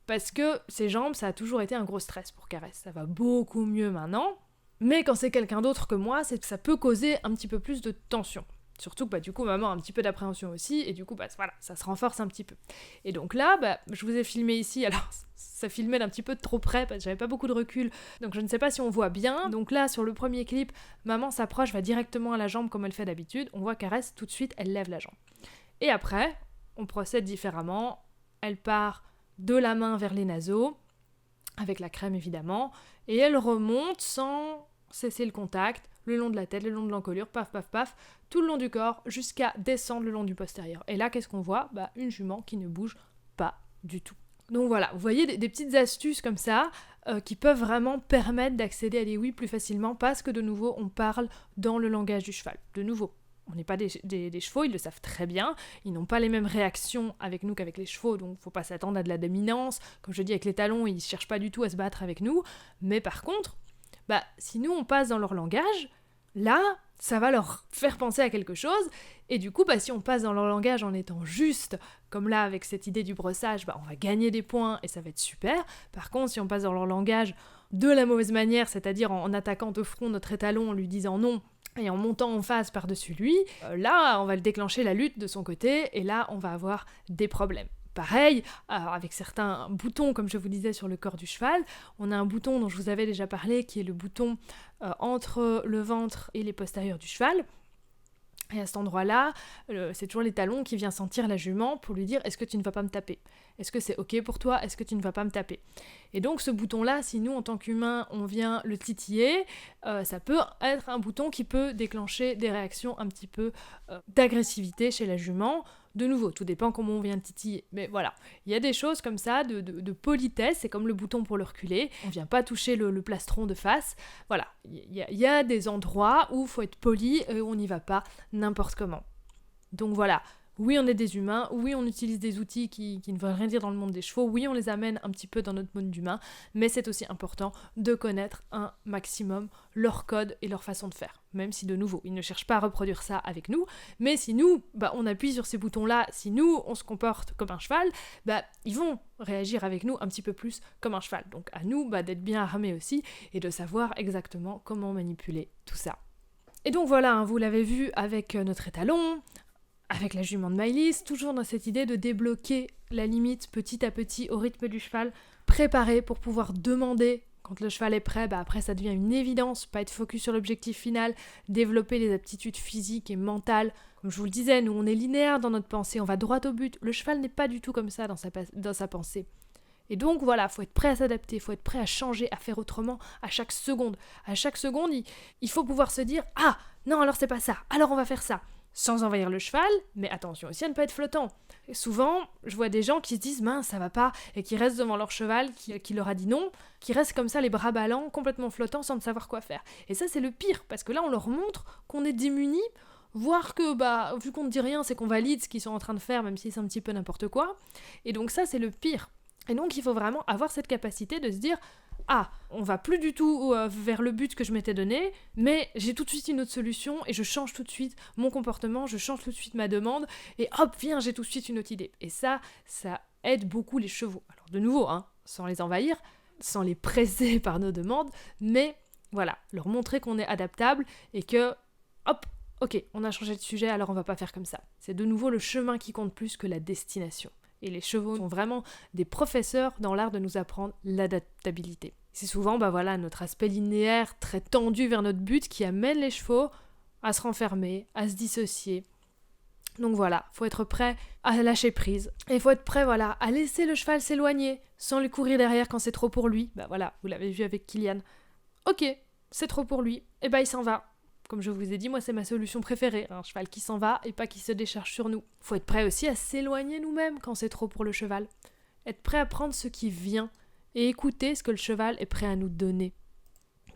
Parce que ses jambes, ça a toujours été un gros stress pour Caresse. Ça va beaucoup mieux maintenant, mais quand c'est quelqu'un d'autre que moi, ça peut causer un petit peu plus de tension. Surtout que du coup, maman a un petit peu d'appréhension aussi, et du coup, ça se renforce un petit peu. Et donc là, je vous ai filmé ici, alors ça filmait d'un petit peu de trop près, parce que j'avais pas beaucoup de recul, donc je ne sais pas si on voit bien. Donc là, sur le premier clip, maman s'approche, va directement à la jambe comme elle fait d'habitude, on voit Caresse, tout de suite, elle lève la jambe. Et après, on procède différemment, elle part de la main vers les naseaux, avec la crème évidemment, et elle remonte sans cesser le contact, le long de la tête, le long de l'encolure, paf paf paf, tout le long du corps, jusqu'à descendre le long du postérieur. Et là, qu'est-ce qu'on voit ? Une jument qui ne bouge pas du tout. Donc voilà, vous voyez des petites astuces comme ça, qui peuvent vraiment permettre d'accéder à des oui plus facilement, parce que de nouveau, on parle dans le langage du cheval. De nouveau, on n'est pas des chevaux, ils le savent très bien, ils n'ont pas les mêmes réactions avec nous qu'avec les chevaux, donc faut pas s'attendre à de la dominance. Comme je dis, avec les talons, ils cherchent pas du tout à se battre avec nous, mais par contre, si nous on passe dans leur langage, là, ça va leur faire penser à quelque chose, et du coup, si on passe dans leur langage en étant juste, comme là avec cette idée du brossage, on va gagner des points et ça va être super. Par contre, si on passe dans leur langage de la mauvaise manière, c'est-à-dire en attaquant de front notre étalon, en lui disant non, et en montant en face par-dessus lui, là, on va le déclencher la lutte de son côté, et là, on va avoir des problèmes. Pareil, avec certains boutons, comme je vous disais, sur le corps du cheval, on a un bouton dont je vous avais déjà parlé, qui est le bouton entre le ventre et les postérieurs du cheval. Et à cet endroit-là, c'est toujours l'étalon qui vient sentir la jument pour lui dire « Est-ce que tu ne vas pas me taper ? Est-ce que c'est ok pour toi ? Est-ce que tu ne vas pas me taper ?» Et donc ce bouton-là, si nous, en tant qu'humains, on vient le titiller, ça peut être un bouton qui peut déclencher des réactions un petit peu d'agressivité chez la jument. De nouveau, tout dépend comment on vient de titiller. Mais voilà, il y a des choses comme ça, de politesse, c'est comme le bouton pour le reculer. On vient pas toucher le plastron de face. Voilà, il y a des endroits où il faut être poli et on n'y va pas n'importe comment. Donc voilà, oui on est des humains, oui on utilise des outils qui ne veulent rien dire dans le monde des chevaux, oui on les amène un petit peu dans notre monde d'humain, mais c'est aussi important de connaître un maximum leur code et leur façon de faire. Même si de nouveau, ils ne cherchent pas à reproduire ça avec nous, mais si nous, on appuie sur ces boutons-là, si nous, on se comporte comme un cheval, ils vont réagir avec nous un petit peu plus comme un cheval. Donc à nous d'être bien armés aussi et de savoir exactement comment manipuler tout ça. Et donc voilà, vous l'avez vu avec notre étalon, avec la jument de Maëlys, toujours dans cette idée de débloquer la limite petit à petit au rythme du cheval, préparer pour pouvoir demander quand le cheval est prêt, après ça devient une évidence, pas être focus sur l'objectif final, développer les aptitudes physiques et mentales. Comme je vous le disais, nous on est linéaire dans notre pensée, on va droit au but, le cheval n'est pas du tout comme ça dans sa pensée. Et donc voilà, faut être prêt à s'adapter, faut être prêt à changer, à faire autrement à chaque seconde. À chaque seconde, il faut pouvoir se dire « Ah, non alors c'est pas ça, alors on va faire ça ». Sans envahir le cheval, mais attention aussi à ne pas être flottant. Et souvent, je vois des gens qui se disent « mince, ça va pas », et qui restent devant leur cheval qui leur a dit non, qui restent comme ça les bras ballants, complètement flottants, sans savoir quoi faire. Et ça, c'est le pire, parce que là, on leur montre qu'on est démunis, voire que, vu qu'on ne dit rien, c'est qu'on valide ce qu'ils sont en train de faire, même si c'est un petit peu n'importe quoi. Et donc ça, c'est le pire. Et donc, il faut vraiment avoir cette capacité de se dire « Ah, on va plus du tout vers le but que je m'étais donné, mais j'ai tout de suite une autre solution et je change tout de suite mon comportement, je change tout de suite ma demande et hop, viens, j'ai tout de suite une autre idée. » Et ça aide beaucoup les chevaux. Alors de nouveau, sans les envahir, sans les presser par nos demandes, mais voilà, leur montrer qu'on est adaptable et que, hop, ok, on a changé de sujet, alors on va pas faire comme ça. C'est de nouveau le chemin qui compte plus que la destination. Et les chevaux sont vraiment des professeurs dans l'art de nous apprendre l'adaptabilité. C'est souvent notre aspect linéaire très tendu vers notre but qui amène les chevaux à se renfermer, à se dissocier. Donc voilà, faut être prêt à lâcher prise. Et il faut être prêt à laisser le cheval s'éloigner sans lui courir derrière quand c'est trop pour lui. Vous l'avez vu avec Kilian. Ok, c'est trop pour lui, et il s'en va. Comme je vous ai dit, moi c'est ma solution préférée, un cheval qui s'en va et pas qui se décharge sur nous. Faut être prêt aussi à s'éloigner nous-mêmes quand c'est trop pour le cheval. Être prêt à prendre ce qui vient et écouter ce que le cheval est prêt à nous donner.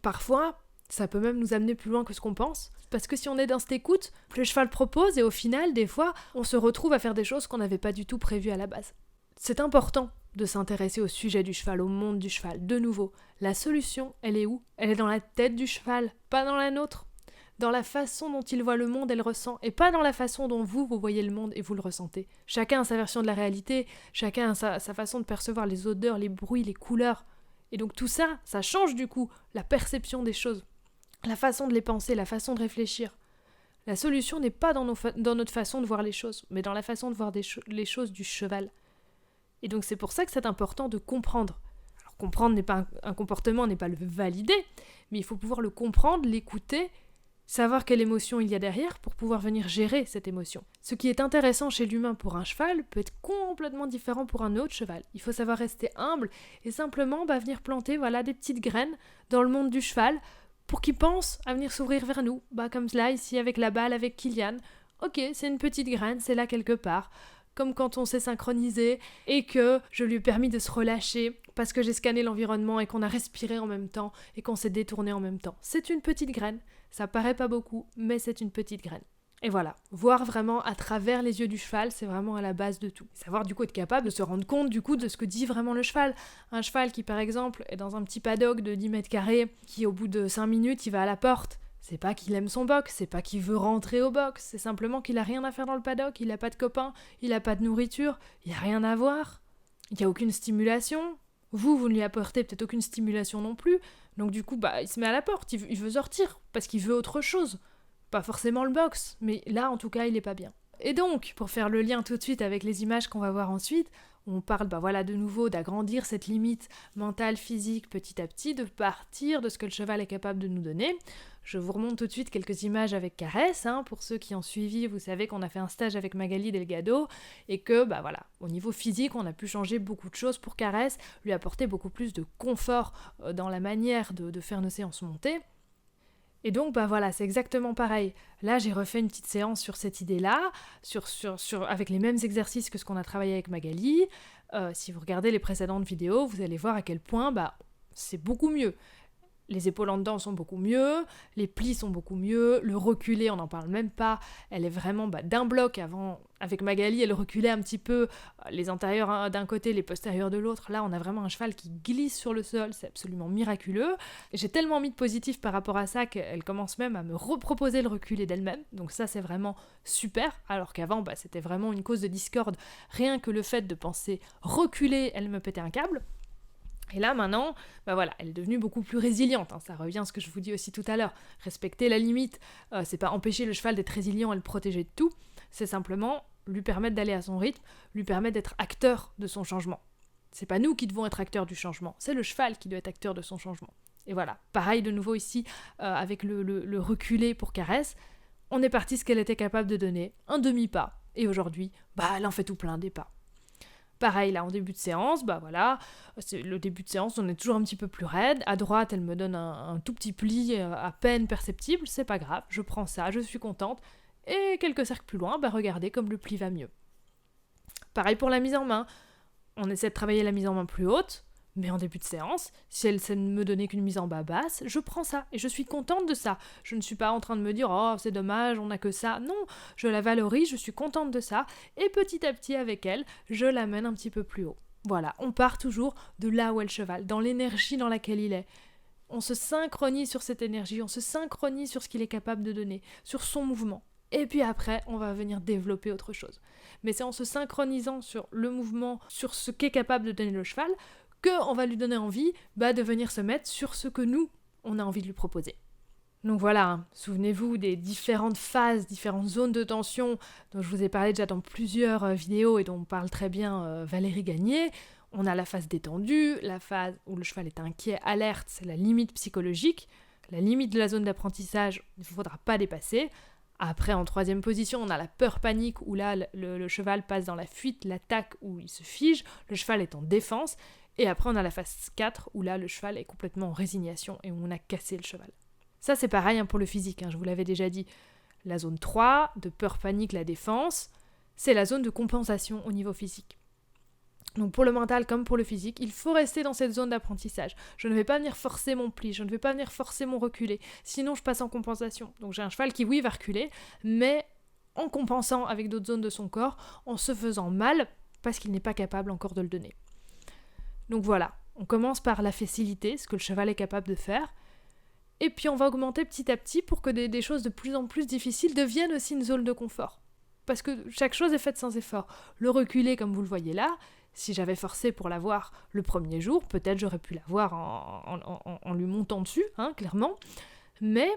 Parfois, ça peut même nous amener plus loin que ce qu'on pense, parce que si on est dans cette écoute, le cheval propose et au final, des fois, on se retrouve à faire des choses qu'on n'avait pas du tout prévues à la base. C'est important de s'intéresser au sujet du cheval, au monde du cheval. De nouveau, la solution, elle est où ? Elle est dans la tête du cheval, pas dans la nôtre. Dans la façon dont il voit le monde et le ressent, et pas dans la façon dont vous voyez le monde et vous le ressentez. Chacun a sa version de la réalité, chacun a sa façon de percevoir les odeurs, les bruits, les couleurs. Et donc tout ça, ça change du coup la perception des choses, la façon de les penser, la façon de réfléchir. La solution n'est pas dans notre façon de voir les choses, mais dans la façon de voir les choses du cheval. Et donc c'est pour ça que c'est important de comprendre. Alors comprendre n'est pas un comportement, n'est pas le valider, mais il faut pouvoir le comprendre, l'écouter, savoir quelle émotion il y a derrière pour pouvoir venir gérer cette émotion. Ce qui est intéressant chez l'humain pour un cheval peut être complètement différent pour un autre cheval. Il faut savoir rester humble et simplement venir planter des petites graines dans le monde du cheval pour qu'il pense à venir s'ouvrir vers nous. Comme cela ici avec la balle avec Kilian. Ok, c'est une petite graine, c'est là quelque part. Comme quand on s'est synchronisé et que je lui ai permis de se relâcher parce que j'ai scanné l'environnement et qu'on a respiré en même temps et qu'on s'est détourné en même temps. C'est une petite graine. Ça paraît pas beaucoup, mais c'est une petite graine. Et voilà, voir vraiment à travers les yeux du cheval, c'est vraiment à la base de tout. Savoir du coup être capable de se rendre compte du coup de ce que dit vraiment le cheval. Un cheval qui par exemple est dans un petit paddock de 10 mètres carrés, qui au bout de 5 minutes il va à la porte. C'est pas qu'il aime son box, c'est pas qu'il veut rentrer au box, c'est simplement qu'il a rien à faire dans le paddock, il a pas de copains, il a pas de nourriture, il y a rien à voir. Il y a aucune stimulation. Vous ne lui apportez peut-être aucune stimulation non plus. Donc du coup, il se met à la porte, il veut sortir, parce qu'il veut autre chose. Pas forcément le box, mais là en tout cas il est pas bien. Et donc, pour faire le lien tout de suite avec les images qu'on va voir ensuite, on parle de nouveau d'agrandir cette limite mentale, physique petit à petit, de partir de ce que le cheval est capable de nous donner. Je vous remonte tout de suite quelques images avec Caresse, pour ceux qui ont suivi, vous savez qu'on a fait un stage avec Magali Delgado, et que au niveau physique, on a pu changer beaucoup de choses pour Caresse, lui apporter beaucoup plus de confort dans la manière de faire nos séances montées. Et donc, c'est exactement pareil. Là, j'ai refait une petite séance sur cette idée-là, avec les mêmes exercices que ce qu'on a travaillé avec Magali. Si vous regardez les précédentes vidéos, vous allez voir à quel point c'est beaucoup mieux. Les épaules en dedans sont beaucoup mieux, les plis sont beaucoup mieux, le reculé, on n'en parle même pas, elle est vraiment d'un bloc. Avant, avec Magali, elle reculait un petit peu les antérieurs d'un côté, les postérieurs de l'autre. Là, on a vraiment un cheval qui glisse sur le sol, c'est absolument miraculeux. Et j'ai tellement mis de positif par rapport à ça qu'elle commence même à me reproposer le reculé d'elle-même, donc ça c'est vraiment super, alors qu'avant, c'était vraiment une cause de discorde. Rien que le fait de penser reculer, elle me pétait un câble. Et là, maintenant, elle est devenue beaucoup plus résiliente. Ça revient à ce que je vous dis aussi tout à l'heure. Respecter la limite, c'est pas empêcher le cheval d'être résilient et le protéger de tout, c'est simplement lui permettre d'aller à son rythme, lui permettre d'être acteur de son changement. C'est pas nous qui devons être acteurs du changement, c'est le cheval qui doit être acteur de son changement. Et voilà, pareil de nouveau ici, avec le reculé pour Caresse, on est parti ce qu'elle était capable de donner, un demi-pas, et aujourd'hui, elle en fait tout plein des pas. Pareil, là, en début de séance, c'est le début de séance, on est toujours un petit peu plus raide. À droite, elle me donne un tout petit pli à peine perceptible, c'est pas grave, je prends ça, je suis contente. Et quelques cercles plus loin, regardez comme le pli va mieux. Pareil pour la mise en main. On essaie de travailler la mise en main plus haute, mais en début de séance, si elle sait ne me donner qu'une mise en bas basse, je prends ça et je suis contente de ça. Je ne suis pas en train de me dire « Oh, c'est dommage, on n'a que ça ». Non, je la valorise, je suis contente de ça et petit à petit avec elle, je l'amène un petit peu plus haut. Voilà, on part toujours de là où est le cheval, dans l'énergie dans laquelle il est. On se synchronise sur cette énergie, on se synchronise sur ce qu'il est capable de donner, sur son mouvement. Et puis après, on va venir développer autre chose. Mais c'est en se synchronisant sur le mouvement, sur ce qu'est capable de donner le cheval, qu'on va lui donner envie de venir se mettre sur ce que nous, on a envie de lui proposer. Donc voilà, souvenez-vous des différentes phases, différentes zones de tension dont je vous ai parlé déjà dans plusieurs vidéos et dont parle très bien Valérie Gagné. On a la phase détendue, la phase où le cheval est inquiet, alerte, c'est la limite psychologique. La limite de la zone d'apprentissage, il ne faudra pas dépasser. Après, en troisième position, on a la peur-panique, où là, le cheval passe dans la fuite, l'attaque, où il se fige, le cheval est en défense. Et après, on a la phase 4, où là, le cheval est complètement en résignation et où on a cassé le cheval. Ça, c'est pareil pour le physique, je vous l'avais déjà dit. La zone 3, de peur-panique, la défense, c'est la zone de compensation au niveau physique. Donc pour le mental comme pour le physique, il faut rester dans cette zone d'apprentissage. Je ne vais pas venir forcer mon pli, je ne vais pas venir forcer mon reculé, sinon je passe en compensation. Donc j'ai un cheval qui, oui, va reculer, mais en compensant avec d'autres zones de son corps, en se faisant mal, parce qu'il n'est pas capable encore de le donner. Donc voilà, on commence par la facilité, ce que le cheval est capable de faire, et puis on va augmenter petit à petit pour que des choses de plus en plus difficiles deviennent aussi une zone de confort. Parce que chaque chose est faite sans effort. Le reculé, comme vous le voyez là, si j'avais forcé pour l'avoir le premier jour, peut-être j'aurais pu l'avoir en lui montant dessus, clairement, mais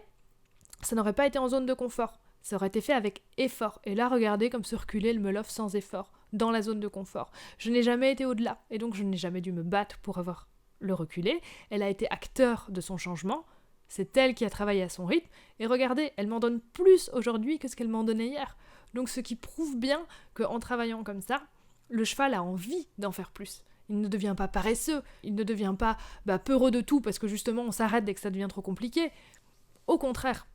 ça n'aurait pas été en zone de confort. Ça aurait été fait avec effort. Et là, regardez comme ce reculé, elle me l'offre sans effort, dans la zone de confort. Je n'ai jamais été au-delà, et donc je n'ai jamais dû me battre pour avoir le reculé. Elle a été acteur de son changement, c'est elle qui a travaillé à son rythme, et regardez, elle m'en donne plus aujourd'hui que ce qu'elle m'en donnait hier. Donc ce qui prouve bien qu'en travaillant comme ça, le cheval a envie d'en faire plus. Il ne devient pas paresseux, il ne devient pas peureux de tout, parce que justement on s'arrête dès que ça devient trop compliqué. Au contraire,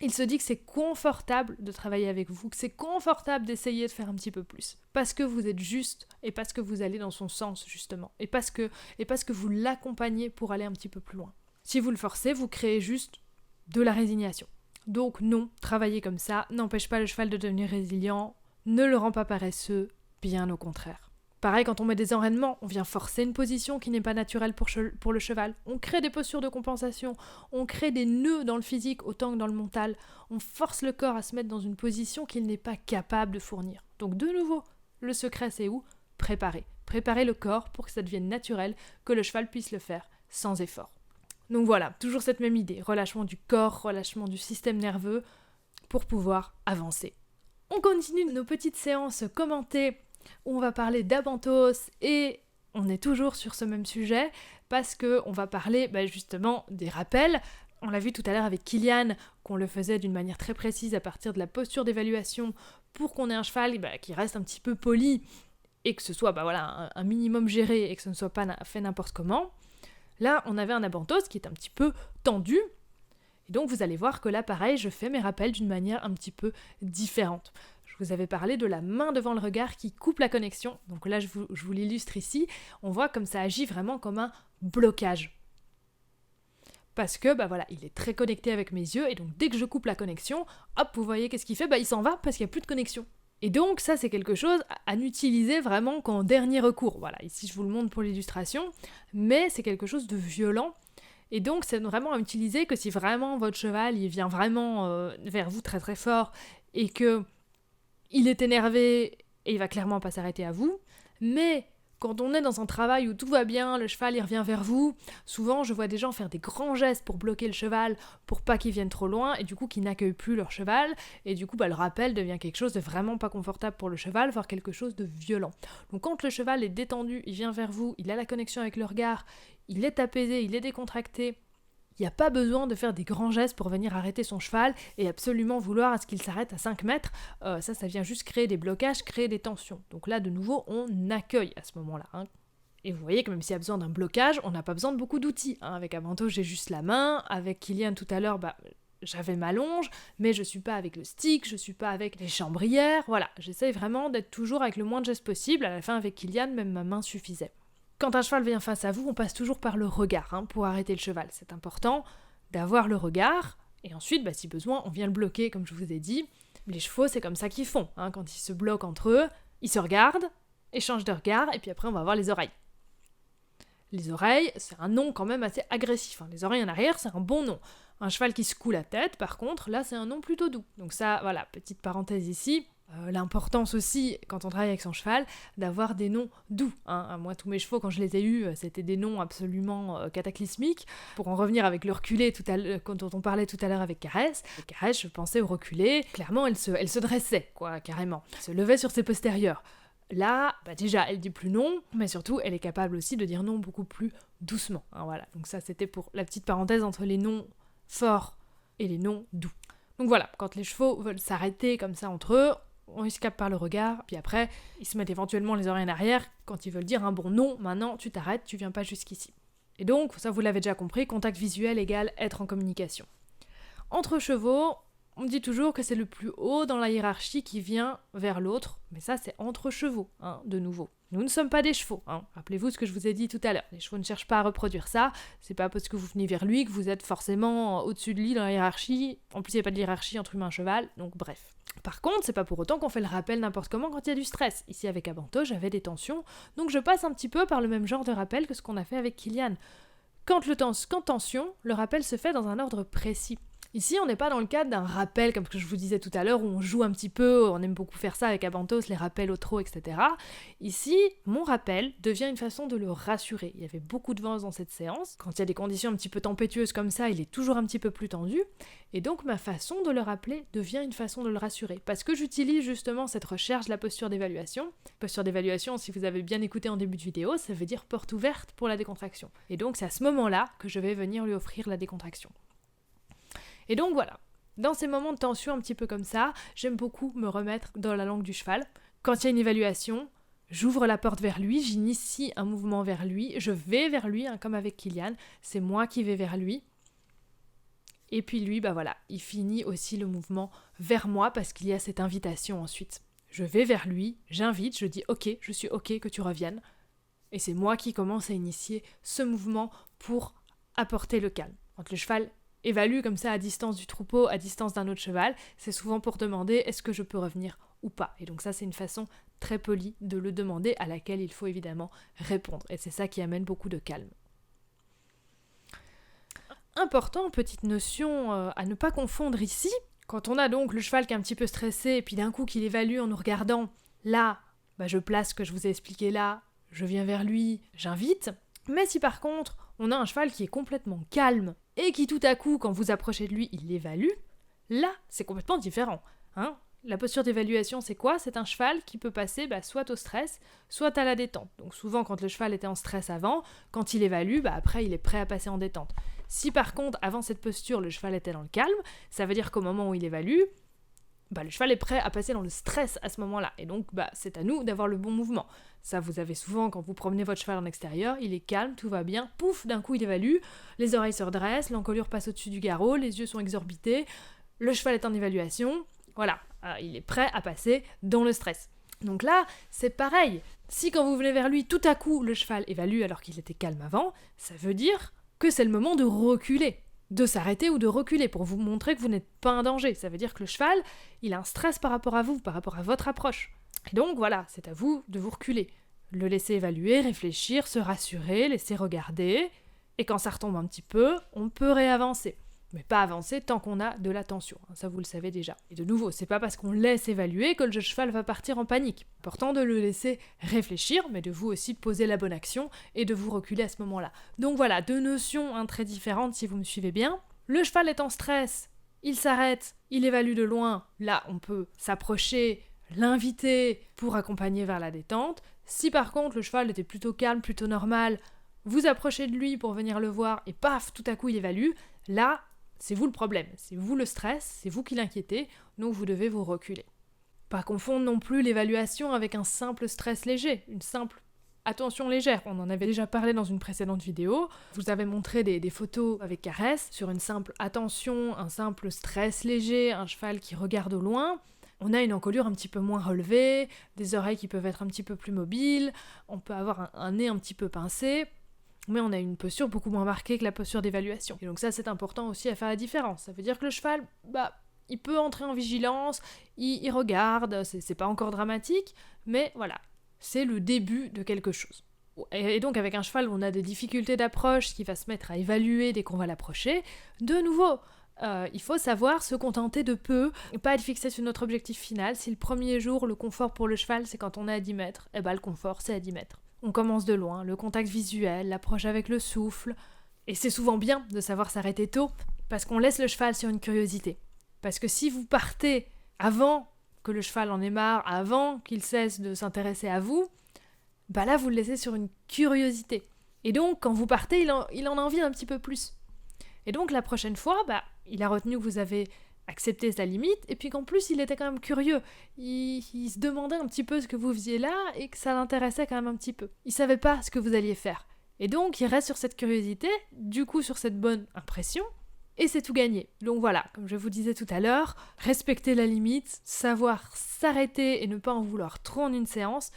il se dit que c'est confortable de travailler avec vous, que c'est confortable d'essayer de faire un petit peu plus. Parce que vous êtes juste, et parce que vous allez dans son sens, justement. Et parce que vous l'accompagnez pour aller un petit peu plus loin. Si vous le forcez, vous créez juste de la résignation. Donc non, travailler comme ça n'empêche pas le cheval de devenir résilient, ne le rend pas paresseux, bien au contraire. Pareil, quand on met des enraînements, on vient forcer une position qui n'est pas naturelle pour le cheval. On crée des postures de compensation, on crée des nœuds dans le physique autant que dans le mental. On force le corps à se mettre dans une position qu'il n'est pas capable de fournir. Donc de nouveau, le secret c'est où ? Préparer. Préparer le corps pour que ça devienne naturel, que le cheval puisse le faire sans effort. Donc voilà, toujours cette même idée, relâchement du corps, relâchement du système nerveux pour pouvoir avancer. On continue nos petites séances commentées où on va parler d'abantos et on est toujours sur ce même sujet parce qu'on va parler justement des rappels. On l'a vu tout à l'heure avec Kylian qu'on le faisait d'une manière très précise à partir de la posture d'évaluation pour qu'on ait un cheval qui reste un petit peu poli et que ce soit un minimum géré et que ce ne soit pas fait n'importe comment. Là, on avait un abantos qui est un petit peu tendu. Et donc, vous allez voir que là, pareil, je fais mes rappels d'une manière un petit peu différente. Je vous avais parlé de la main devant le regard qui coupe la connexion. Donc là, je vous l'illustre ici. On voit comme ça agit vraiment comme un blocage. Parce que, il est très connecté avec mes yeux. Et donc, dès que je coupe la connexion, hop, vous voyez qu'est-ce qu'il fait ? Il s'en va parce qu'il n'y a plus de connexion. Et donc, ça, c'est quelque chose à n'utiliser vraiment qu'en dernier recours. Voilà, ici, je vous le montre pour l'illustration. Mais c'est quelque chose de violent. Et donc, c'est vraiment à utiliser que si vraiment votre cheval, il vient vraiment vers vous très très fort et que il est énervé et il va clairement pas s'arrêter à vous. Mais quand on est dans un travail où tout va bien, le cheval il revient vers vous, souvent je vois des gens faire des grands gestes pour bloquer le cheval, pour pas qu'il vienne trop loin, et du coup qu'ils n'accueillent plus leur cheval, et du coup le rappel devient quelque chose de vraiment pas confortable pour le cheval, voire quelque chose de violent. Donc quand le cheval est détendu, il vient vers vous, il a la connexion avec le regard, il est apaisé, il est décontracté, il n'y a pas besoin de faire des grands gestes pour venir arrêter son cheval et absolument vouloir à ce qu'il s'arrête à 5 mètres. Ça vient juste créer des blocages, créer des tensions. Donc là, de nouveau, on accueille à ce moment-là. Et vous voyez que même s'il y a besoin d'un blocage, on n'a pas besoin de beaucoup d'outils. Avec Avanto, j'ai juste la main. Avec Kylian tout à l'heure, j'avais ma longe, mais je suis pas avec le stick, je suis pas avec les chambrières. Voilà, j'essaye vraiment d'être toujours avec le moins de gestes possible. À la fin, avec Kylian, même ma main suffisait. Quand un cheval vient face à vous, on passe toujours par le regard pour arrêter le cheval. C'est important d'avoir le regard, et ensuite, si besoin, on vient le bloquer, comme je vous ai dit. Les chevaux, c'est comme ça qu'ils font. Quand ils se bloquent entre eux, ils se regardent, échangent de regard, et puis après, on va voir les oreilles. Les oreilles, c'est un nom quand même assez agressif. Les oreilles en arrière, c'est un bon nom. Un cheval qui secoue la tête, par contre, là, c'est un nom plutôt doux. Donc ça, voilà, petite parenthèse ici. L'importance aussi, quand on travaille avec son cheval, d'avoir des noms doux. Moi, tous mes chevaux, quand je les ai eus, c'était des noms absolument cataclysmiques. Pour en revenir avec le reculé, dont on parlait tout à l'heure avec Caresse, je pensais au reculé. Clairement, elle se dressait, carrément. Elle se levait sur ses postérieurs. Là, déjà, elle dit plus non, mais surtout, elle est capable aussi de dire non beaucoup plus doucement. Voilà. Donc ça, c'était pour la petite parenthèse entre les noms forts et les noms doux. Donc voilà, quand les chevaux veulent s'arrêter comme ça entre eux, on escape par le regard, puis après, ils se mettent éventuellement les oreilles en arrière quand ils veulent dire un bon non, maintenant tu t'arrêtes, tu viens pas jusqu'ici. Et donc, ça vous l'avez déjà compris, contact visuel égale être en communication. Entre chevaux, on dit toujours que c'est le plus haut dans la hiérarchie qui vient vers l'autre, mais ça c'est entre chevaux, de nouveau. Nous ne sommes pas des chevaux, Rappelez-vous ce que je vous ai dit tout à l'heure. Les chevaux ne cherchent pas à reproduire ça, c'est pas parce que vous venez vers lui que vous êtes forcément au-dessus de lui dans la hiérarchie. En plus, il n'y a pas de hiérarchie entre humain et cheval, donc bref. Par contre, c'est pas pour autant qu'on fait le rappel n'importe comment quand il y a du stress. Ici avec Avanto, j'avais des tensions, donc je passe un petit peu par le même genre de rappel que ce qu'on a fait avec Kylian. Quand tension, le rappel se fait dans un ordre précis. Ici, on n'est pas dans le cadre d'un rappel, comme je vous disais tout à l'heure, où on joue un petit peu, on aime beaucoup faire ça avec Avantos, les rappels au trot, etc. Ici, mon rappel devient une façon de le rassurer. Il y avait beaucoup de vent dans cette séance. Quand il y a des conditions un petit peu tempétueuses comme ça, il est toujours un petit peu plus tendu. Et donc, ma façon de le rappeler devient une façon de le rassurer. Parce que j'utilise justement cette recherche de la posture d'évaluation. Posture d'évaluation, si vous avez bien écouté en début de vidéo, ça veut dire porte ouverte pour la décontraction. Et donc, c'est à ce moment-là que je vais venir lui offrir la décontraction. Et donc voilà, dans ces moments de tension un petit peu comme ça, j'aime beaucoup me remettre dans la langue du cheval. Quand il y a une évaluation, j'ouvre la porte vers lui, j'initie un mouvement vers lui, je vais vers lui, comme avec Kylian, c'est moi qui vais vers lui. Et puis lui, il finit aussi le mouvement vers moi parce qu'il y a cette invitation ensuite. Je vais vers lui, j'invite, je dis ok, je suis ok que tu reviennes. Et c'est moi qui commence à initier ce mouvement pour apporter le calme. Quand le cheval évalue comme ça à distance du troupeau, à distance d'un autre cheval, c'est souvent pour demander est-ce que je peux revenir ou pas. Et donc ça, c'est une façon très polie de le demander à laquelle il faut évidemment répondre. Et c'est ça qui amène beaucoup de calme. Important, petite notion à ne pas confondre ici, quand on a donc le cheval qui est un petit peu stressé et puis d'un coup qu'il évalue en nous regardant, là, je place ce que je vous ai expliqué là, je viens vers lui, j'invite. Mais si par contre, on a un cheval qui est complètement calme et qui tout à coup, quand vous approchez de lui, il l'évalue, là, c'est complètement différent. La posture d'évaluation, c'est quoi ? C'est un cheval qui peut passer soit au stress, soit à la détente. Donc souvent, quand le cheval était en stress avant, quand il évalue, après, il est prêt à passer en détente. Si par contre, avant cette posture, le cheval était dans le calme, ça veut dire qu'au moment où il évalue, le cheval est prêt à passer dans le stress à ce moment-là. Et donc, c'est à nous d'avoir le bon mouvement. Ça, vous avez souvent, quand vous promenez votre cheval en extérieur, il est calme, tout va bien, pouf, d'un coup il évalue, les oreilles se redressent, l'encolure passe au-dessus du garrot, les yeux sont exorbités, le cheval est en évaluation, voilà, il est prêt à passer dans le stress. Donc là, c'est pareil. Si quand vous venez vers lui, tout à coup, le cheval évalue alors qu'il était calme avant, ça veut dire que c'est le moment de reculer, de s'arrêter ou de reculer pour vous montrer que vous n'êtes pas en danger. Ça veut dire que le cheval, il a un stress par rapport à vous, par rapport à votre approche. Et donc voilà, c'est à vous de vous reculer. Le laisser évaluer, réfléchir, se rassurer, laisser regarder. Et quand ça retombe un petit peu, on peut réavancer. Mais pas avancer tant qu'on a de la tension, ça vous le savez déjà. Et de nouveau, c'est pas parce qu'on laisse évaluer que le cheval va partir en panique. Important de le laisser réfléchir, mais de vous aussi poser la bonne action et de vous reculer à ce moment-là. Donc voilà, deux notions très différentes si vous me suivez bien. Le cheval est en stress, il s'arrête, il évalue de loin, là on peut s'approcher, l'inviter pour accompagner vers la détente. Si par contre le cheval était plutôt calme, plutôt normal, vous approchez de lui pour venir le voir et paf, tout à coup il évalue, là, c'est vous le problème, c'est vous le stress, c'est vous qui l'inquiétez, donc vous devez vous reculer. Pas confondre non plus l'évaluation avec un simple stress léger, une simple attention légère. On en avait déjà parlé dans une précédente vidéo. Je vous avais montré des photos avec caresse sur une simple attention, un simple stress léger, un cheval qui regarde au loin. On a une encolure un petit peu moins relevée, des oreilles qui peuvent être un petit peu plus mobiles, on peut avoir un nez un petit peu pincé. Mais on a une posture beaucoup moins marquée que la posture d'évaluation. Et donc ça, c'est important aussi à faire la différence. Ça veut dire que le cheval, il peut entrer en vigilance, il regarde, c'est pas encore dramatique, mais voilà, c'est le début de quelque chose. Et donc avec un cheval, on a des difficultés d'approche qui va se mettre à évaluer dès qu'on va l'approcher. De nouveau, il faut savoir se contenter de peu, pas être fixé sur notre objectif final. Si le premier jour, le confort pour le cheval, c'est quand on est à 10 mètres, le confort, c'est à 10 mètres. On commence de loin, le contact visuel, l'approche avec le souffle. Et c'est souvent bien de savoir s'arrêter tôt, parce qu'on laisse le cheval sur une curiosité. Parce que si vous partez avant que le cheval en ait marre, avant qu'il cesse de s'intéresser à vous, là vous le laissez sur une curiosité. Et donc quand vous partez, il en a envie un petit peu plus. Et donc la prochaine fois, il a retenu que vous avez accepté sa limite, et puis qu'en plus il était quand même curieux, il se demandait un petit peu ce que vous faisiez là, et que ça l'intéressait quand même un petit peu. Il savait pas ce que vous alliez faire. Et donc il reste sur cette curiosité, du coup sur cette bonne impression, et c'est tout gagné. Donc voilà, comme je vous disais tout à l'heure, respecter la limite, savoir s'arrêter et ne pas en vouloir trop en une séance,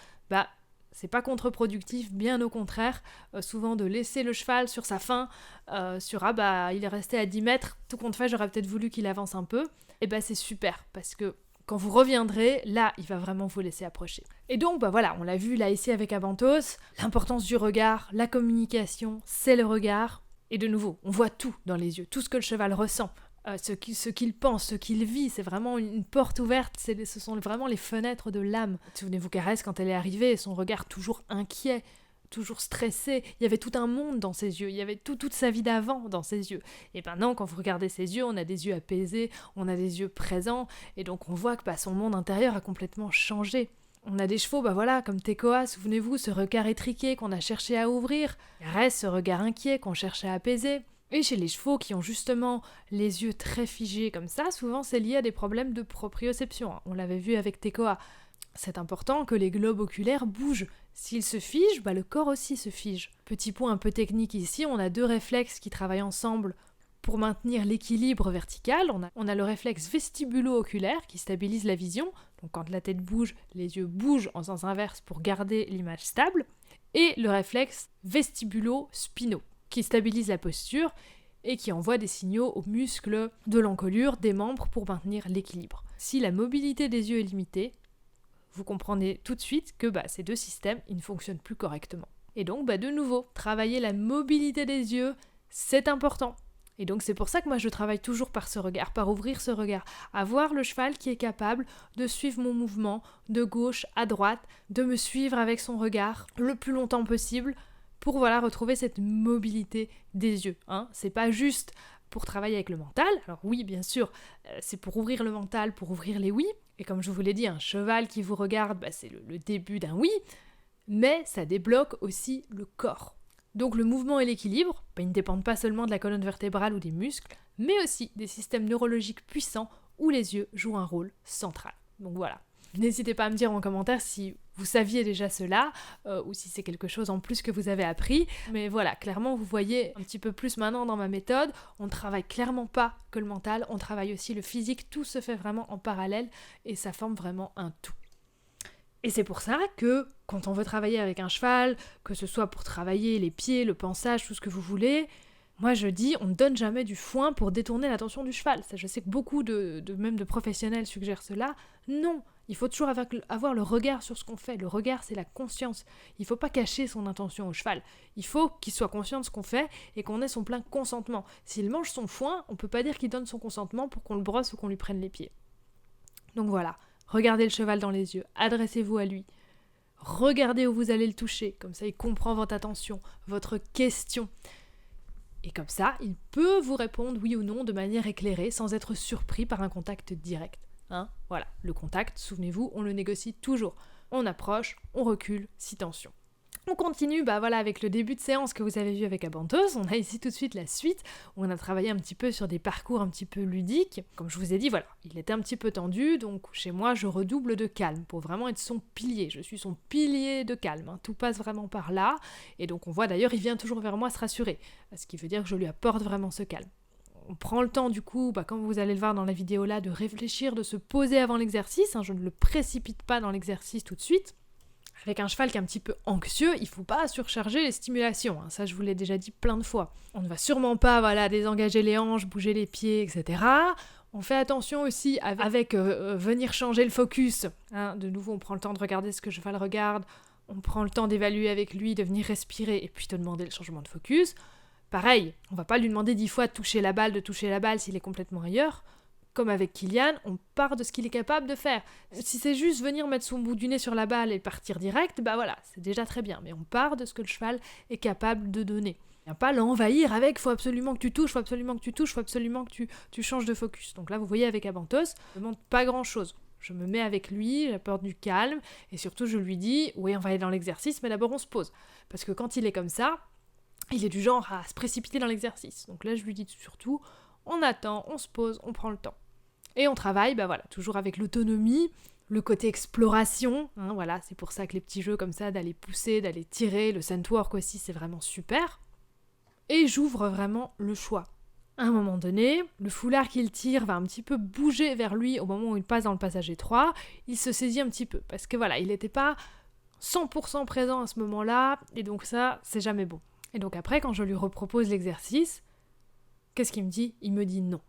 c'est pas contre-productif, bien au contraire, souvent de laisser le cheval sur sa faim, il est resté à 10 mètres, tout compte fait, j'aurais peut-être voulu qu'il avance un peu, et c'est super, parce que quand vous reviendrez, là, il va vraiment vous laisser approcher. Et donc, voilà, on l'a vu là ici avec Abantos, l'importance du regard, la communication, c'est le regard, et de nouveau, on voit tout dans les yeux, tout ce que le cheval ressent. Ce qu'il pense, ce qu'il vit, c'est vraiment une porte ouverte, ce sont vraiment les fenêtres de l'âme. Souvenez-vous Caresse, quand elle est arrivée, son regard toujours inquiet, toujours stressé, il y avait tout un monde dans ses yeux, il y avait toute sa vie d'avant dans ses yeux. Et maintenant, quand vous regardez ses yeux, on a des yeux apaisés, on a des yeux présents, et donc on voit que son monde intérieur a complètement changé. On a des chevaux, comme Tekoa, souvenez-vous, ce regard étriqué qu'on a cherché à ouvrir, Caresse, ce regard inquiet qu'on cherchait à apaiser. Et chez les chevaux qui ont justement les yeux très figés comme ça, souvent c'est lié à des problèmes de proprioception. On l'avait vu avec Tekoa. C'est important que les globes oculaires bougent. S'ils se figent, le corps aussi se fige. Petit point un peu technique ici, on a deux réflexes qui travaillent ensemble pour maintenir l'équilibre vertical. On a le réflexe vestibulo-oculaire qui stabilise la vision. Donc quand la tête bouge, les yeux bougent en sens inverse pour garder l'image stable. Et le réflexe vestibulo-spino qui stabilise la posture et qui envoie des signaux aux muscles de l'encolure des membres pour maintenir l'équilibre. Si la mobilité des yeux est limitée, vous comprenez tout de suite que ces deux systèmes ils ne fonctionnent plus correctement. Et donc de nouveau, travailler la mobilité des yeux, c'est important. Et donc c'est pour ça que moi je travaille toujours par ce regard, par ouvrir ce regard, avoir le cheval qui est capable de suivre mon mouvement de gauche à droite, de me suivre avec son regard le plus longtemps possible pour retrouver cette mobilité des yeux. C'est pas juste pour travailler avec le mental, alors oui bien sûr, c'est pour ouvrir le mental, pour ouvrir les oui, et comme je vous l'ai dit, un cheval qui vous regarde, c'est le début d'un oui, mais ça débloque aussi le corps. Donc le mouvement et l'équilibre, ils ne dépendent pas seulement de la colonne vertébrale ou des muscles, mais aussi des systèmes neurologiques puissants où les yeux jouent un rôle central. Donc voilà. N'hésitez pas à me dire en commentaire si vous saviez déjà cela, ou si c'est quelque chose en plus que vous avez appris. Mais voilà, clairement, vous voyez un petit peu plus maintenant dans ma méthode, on ne travaille clairement pas que le mental, on travaille aussi le physique, tout se fait vraiment en parallèle, et ça forme vraiment un tout. Et c'est pour ça que quand on veut travailler avec un cheval, que ce soit pour travailler les pieds, le pansage, tout ce que vous voulez, moi je dis on ne donne jamais du foin pour détourner l'attention du cheval. Ça, je sais que beaucoup même de professionnels suggèrent cela. Non, il faut toujours avoir le regard sur ce qu'on fait. Le regard, c'est la conscience. Il ne faut pas cacher son intention au cheval. Il faut qu'il soit conscient de ce qu'on fait et qu'on ait son plein consentement. S'il mange son foin, on ne peut pas dire qu'il donne son consentement pour qu'on le brosse ou qu'on lui prenne les pieds. Donc voilà. Regardez le cheval dans les yeux, adressez-vous à lui. Regardez où vous allez le toucher, comme ça il comprend votre attention, votre question. Et comme ça, il peut vous répondre oui ou non de manière éclairée, sans être surpris par un contact direct. Voilà, le contact, souvenez-vous, on le négocie toujours. On approche, on recule, si tension. On continue avec le début de séance que vous avez vu avec Abantos. On a ici tout de suite la suite, où on a travaillé un petit peu sur des parcours un petit peu ludiques. Comme je vous ai dit, il était un petit peu tendu, donc chez moi, je redouble de calme pour vraiment être son pilier. Je suis son pilier de calme, tout passe vraiment par là. Et donc on voit d'ailleurs, il vient toujours vers moi se rassurer, ce qui veut dire que je lui apporte vraiment ce calme. On prend le temps du coup, comme vous allez le voir dans la vidéo là, de réfléchir, de se poser avant l'exercice. Je ne le précipite pas dans l'exercice tout de suite. Avec un cheval qui est un petit peu anxieux, il ne faut pas surcharger les stimulations, ça je vous l'ai déjà dit plein de fois. On ne va sûrement pas désengager les hanches, bouger les pieds, etc. On fait attention aussi avec venir changer le focus. De nouveau, on prend le temps de regarder ce que le cheval regarde, on prend le temps d'évaluer avec lui, de venir respirer et puis de demander le changement de focus. Pareil, on ne va pas lui demander 10 fois de toucher la balle s'il est complètement ailleurs. Comme avec Kilian, on part de ce qu'il est capable de faire. Si c'est juste venir mettre son bout du nez sur la balle et partir direct, c'est déjà très bien. Mais on part de ce que le cheval est capable de donner. Il n'y a pas l'envahir avec « faut absolument que tu touches, faut absolument que tu touches, faut absolument que tu changes de focus ». Donc là, vous voyez avec Abantos, je ne demande pas grand-chose. Je me mets avec lui, j'apporte du calme, et surtout je lui dis « oui, on va aller dans l'exercice, mais d'abord on se pose ». Parce que quand il est comme ça, il est du genre à se précipiter dans l'exercice. Donc là, je lui dis surtout « on attend, on se pose, on prend le temps ». Et on travaille, toujours avec l'autonomie, le côté exploration, c'est pour ça que les petits jeux comme ça, d'aller pousser, d'aller tirer, le sandwork aussi, c'est vraiment super. Et j'ouvre vraiment le choix. À un moment donné, le foulard qu'il tire va un petit peu bouger vers lui au moment où il passe dans le passage étroit, il se saisit un petit peu, parce que il n'était pas 100% présent à ce moment-là, et donc ça, c'est jamais bon. Et donc après, quand je lui repropose l'exercice, qu'est-ce qu'il me dit ? Il me dit non.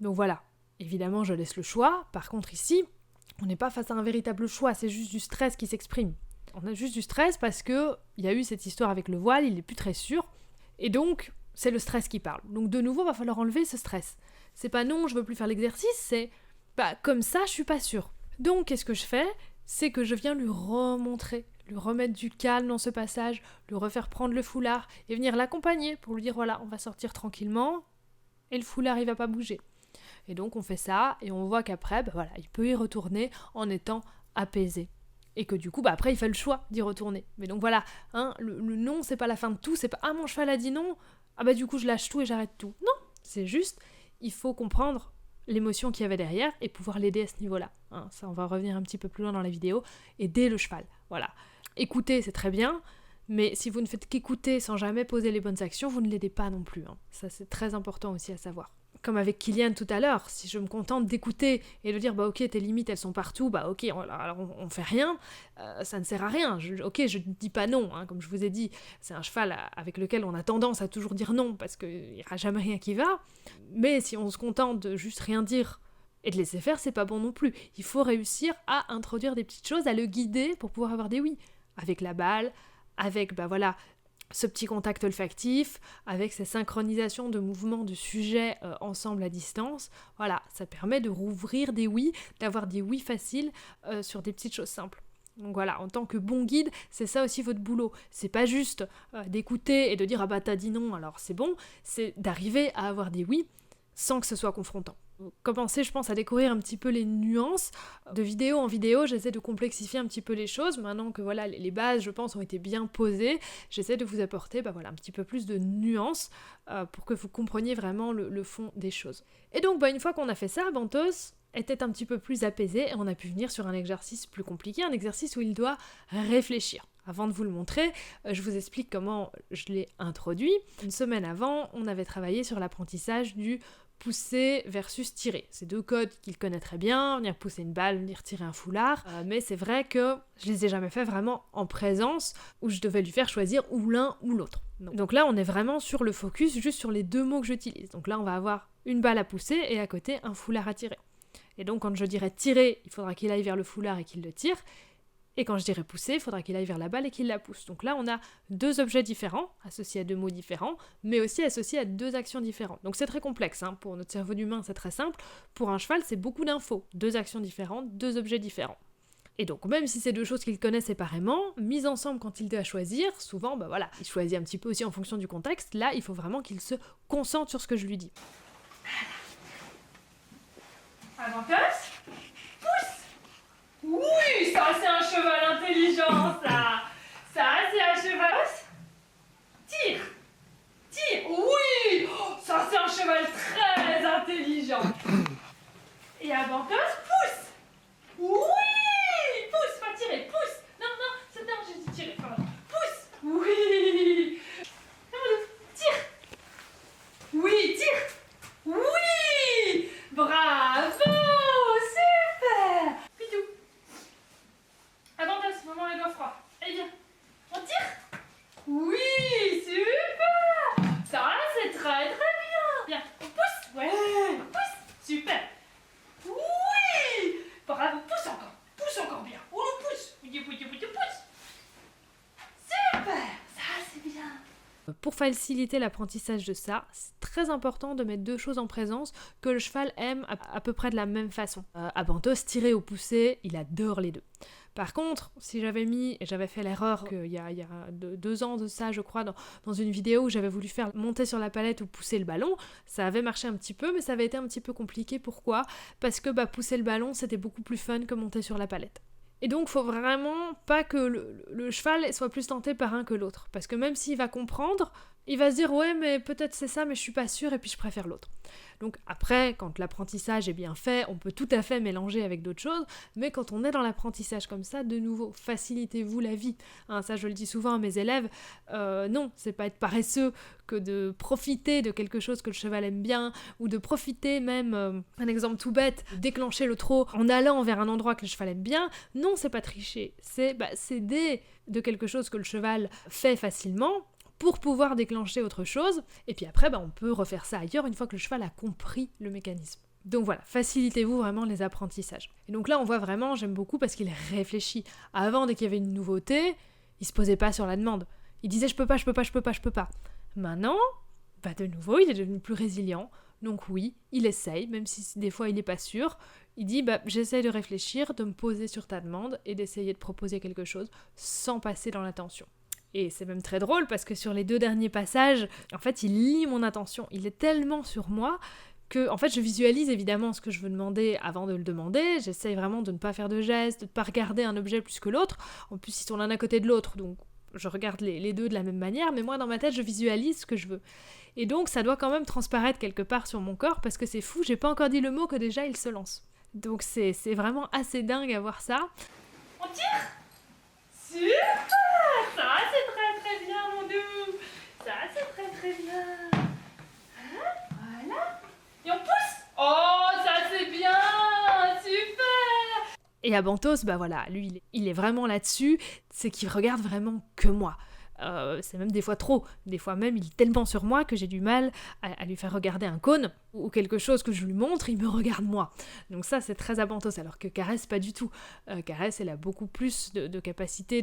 Donc voilà. Évidemment, je laisse le choix. Par contre, ici, on n'est pas face à un véritable choix, c'est juste du stress qui s'exprime. On a juste du stress parce qu'il y a eu cette histoire avec le voile, il n'est plus très sûr. Et donc, c'est le stress qui parle. Donc de nouveau, il va falloir enlever ce stress. C'est pas non, je veux plus faire l'exercice, c'est comme ça, je suis pas sûre. Donc, qu'est-ce que je fais ? C'est que je viens lui remontrer, lui remettre du calme dans ce passage, lui refaire prendre le foulard et venir l'accompagner pour lui dire voilà, on va sortir tranquillement et le foulard, il va pas bouger. Et donc on fait ça, et on voit qu'après, il peut y retourner en étant apaisé. Et que du coup, après, il fait le choix d'y retourner. Mais donc voilà, le non, c'est pas la fin de tout, c'est pas « ah, mon cheval a dit non, du coup, je lâche tout et j'arrête tout ». Non, c'est juste, il faut comprendre l'émotion qu'il y avait derrière et pouvoir l'aider à ce niveau-là. Ça, on va revenir un petit peu plus loin dans la vidéo, aider le cheval, voilà. Écouter, c'est très bien, mais si vous ne faites qu'écouter sans jamais poser les bonnes actions, vous ne l'aidez pas non plus. Ça, c'est très important aussi à savoir. comme avec Kylian tout à l'heure, si je me contente d'écouter et de dire bah ok tes limites elles sont partout, bah ok alors on fait rien, ça ne sert à rien. Je dis pas non, hein, comme je vous ai dit, c'est un cheval avec lequel on a tendance à toujours dire non parce qu'il n'y aura jamais rien qui va, mais si on se contente de juste rien dire et de laisser faire, c'est pas bon non plus. Il faut réussir à introduire des petites choses, à le guider pour pouvoir avoir des oui, avec la balle, avec ce petit contact olfactif, avec ces synchronisations de mouvements de sujets ensemble à distance. Voilà, ça permet de rouvrir des oui, d'avoir des oui faciles sur des petites choses simples. Donc voilà, en tant que bon guide, c'est ça aussi votre boulot. C'est pas juste d'écouter et de dire « Ah bah t'as dit non, alors c'est bon », c'est d'arriver à avoir des oui sans que ce soit confrontant. Commencer, je pense, à découvrir un petit peu les nuances. De vidéo en vidéo, j'essaie de complexifier un petit peu les choses. Maintenant que voilà, les bases, je pense, ont été bien posées, j'essaie de vous apporter un petit peu plus de nuances pour que vous compreniez vraiment le fond des choses. Et donc, une fois qu'on a fait ça, Bantos était un petit peu plus apaisé et on a pu venir sur un exercice plus compliqué, un exercice où il doit réfléchir. Avant de vous le montrer, je vous explique comment je l'ai introduit. Une semaine avant, on avait travaillé sur l'apprentissage du pousser versus tirer. C'est deux codes qu'il connaît très bien, venir pousser une balle, venir tirer un foulard, mais c'est vrai que je les ai jamais fait vraiment en présence, où je devais lui faire choisir ou l'un ou l'autre. Donc là, on est vraiment sur le focus, juste sur les deux mots que j'utilise. Donc là, on va avoir une balle à pousser et à côté, un foulard à tirer. Et donc, quand je dirais tirer, il faudra qu'il aille vers le foulard et qu'il le tire. Et quand je dirais pousser, il faudra qu'il aille vers la balle et qu'il la pousse. Donc là, on a deux objets différents, associés à deux mots différents, mais aussi associés à deux actions différentes. Donc c'est très complexe, hein. Pour notre cerveau d'humain, c'est très simple. Pour un cheval, c'est beaucoup d'infos. Deux actions différentes, deux objets différents. Et donc, même si c'est deux choses qu'il connaît séparément, mises ensemble quand il doit choisir, souvent, il choisit un petit peu aussi en fonction du contexte. Là, il faut vraiment qu'il se concentre sur ce que je lui dis. Avantage. Oui, ça c'est un cheval intelligent, ça. Ça c'est un cheval. Tire. Oui, ça c'est un cheval très intelligent. Et Avantage, pousse. Oui, pousse, pas tirer, pousse. Non, c'était un j'ai dit tirer, pardon. Pousse. Oui. Tire. Oui, tire. Oui. Bravo, super. Pitou. Avantage, maman elle doit froid. Allez viens. On tire. Oui, super. Ça c'est très bien. Viens, on pousse. Ouais, on pousse. Super. Oui. Bravo, pousse encore bien. On le pousse. Pousse. Super. Ça c'est bien. Pour faciliter l'apprentissage de ça, c'est très important de mettre deux choses en présence que le cheval aime à peu près de la même façon. À Bantos, tirer ou pousser, il adore les deux. Par contre, si j'avais fait l'erreur il y a 2 ans de ça, je crois, dans une vidéo où j'avais voulu faire monter sur la palette ou pousser le ballon, ça avait marché un petit peu, mais ça avait été un petit peu compliqué. Pourquoi ? Parce que pousser le ballon, c'était beaucoup plus fun que monter sur la palette. Et donc, faut vraiment pas que le cheval soit plus tenté par un que l'autre. Parce que même s'il va comprendre, il va se dire « Ouais, mais peut-être c'est ça, mais je suis pas sûre et puis je préfère l'autre. » Donc après, quand l'apprentissage est bien fait, on peut tout à fait mélanger avec d'autres choses, mais quand on est dans l'apprentissage comme ça, de nouveau, facilitez-vous la vie. Hein, ça, je le dis souvent à mes élèves, non, c'est pas être paresseux que de profiter de quelque chose que le cheval aime bien, ou de profiter même, un exemple tout bête, déclencher le trot en allant vers un endroit que le cheval aime bien. Non, c'est pas tricher, c'est s'aider de quelque chose que le cheval fait facilement, pour pouvoir déclencher autre chose, et puis après on peut refaire ça ailleurs une fois que le cheval a compris le mécanisme. Donc voilà, facilitez-vous vraiment les apprentissages. Et donc là on voit vraiment, j'aime beaucoup parce qu'il réfléchit. Avant, dès qu'il y avait une nouveauté, il se posait pas sur la demande. Il disait je peux pas. Maintenant, de nouveau, il est devenu plus résilient, donc oui, il essaye, même si des fois il n'est pas sûr. Il dit j'essaye de réfléchir, de me poser sur ta demande et d'essayer de proposer quelque chose sans passer dans l'attention. Et c'est même très drôle parce que sur les 2 derniers passages, en fait, il lit mon attention. Il est tellement sur moi que, en fait, je visualise évidemment ce que je veux demander avant de le demander. J'essaye vraiment de ne pas faire de gestes, de ne pas regarder un objet plus que l'autre. En plus, ils sont l'un à côté de l'autre, donc je regarde les deux de la même manière, mais moi, dans ma tête, je visualise ce que je veux. Et donc, ça doit quand même transparaître quelque part sur mon corps parce que c'est fou, j'ai pas encore dit le mot que déjà il se lance. Donc, c'est vraiment assez dingue à voir ça. On tire. Super. Ça c'est très bien mon doux. Ça c'est très bien. Hein, voilà. Et on Et Abantos, bah voilà, lui, il est vraiment là-dessus, c'est qu'il regarde vraiment que moi. C'est même des fois trop. Des fois même, il est tellement sur moi que j'ai du mal à lui faire regarder un cône ou quelque chose que je lui montre, il me regarde moi. Donc ça, c'est très Abantos, alors que Caresse, pas du tout. Caresse, elle a beaucoup plus de capacité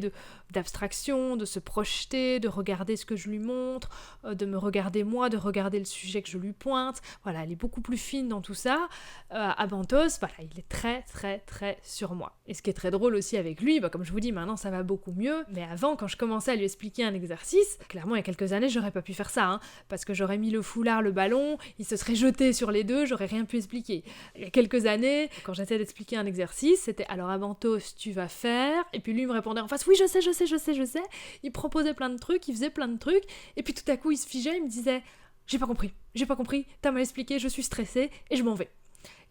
d'abstraction, de se projeter, de regarder ce que je lui montre, de me regarder moi, de regarder le sujet que je lui pointe. Voilà, elle est beaucoup plus fine dans tout ça. Abantos, voilà, il est très, très, très sur moi. Et ce qui est très drôle aussi avec lui, bah, comme je vous dis, maintenant ça va beaucoup mieux, mais avant, quand je commençais à lui expliquer un exercice, clairement, il y a quelques années, j'aurais pas pu faire ça, hein, parce que j'aurais mis le foulard, le ballon, il se serait jeté sur les deux, j'aurais rien pu expliquer. Il y a quelques années, quand j'essayais d'expliquer un exercice, c'était alors Abantos, tu vas faire, et puis lui il me répondait en face, oui, je sais, il proposait plein de trucs, il faisait plein de trucs, et puis tout à coup il se figeait, il me disait, j'ai pas compris, t'as mal expliqué, je suis stressée, et je m'en vais.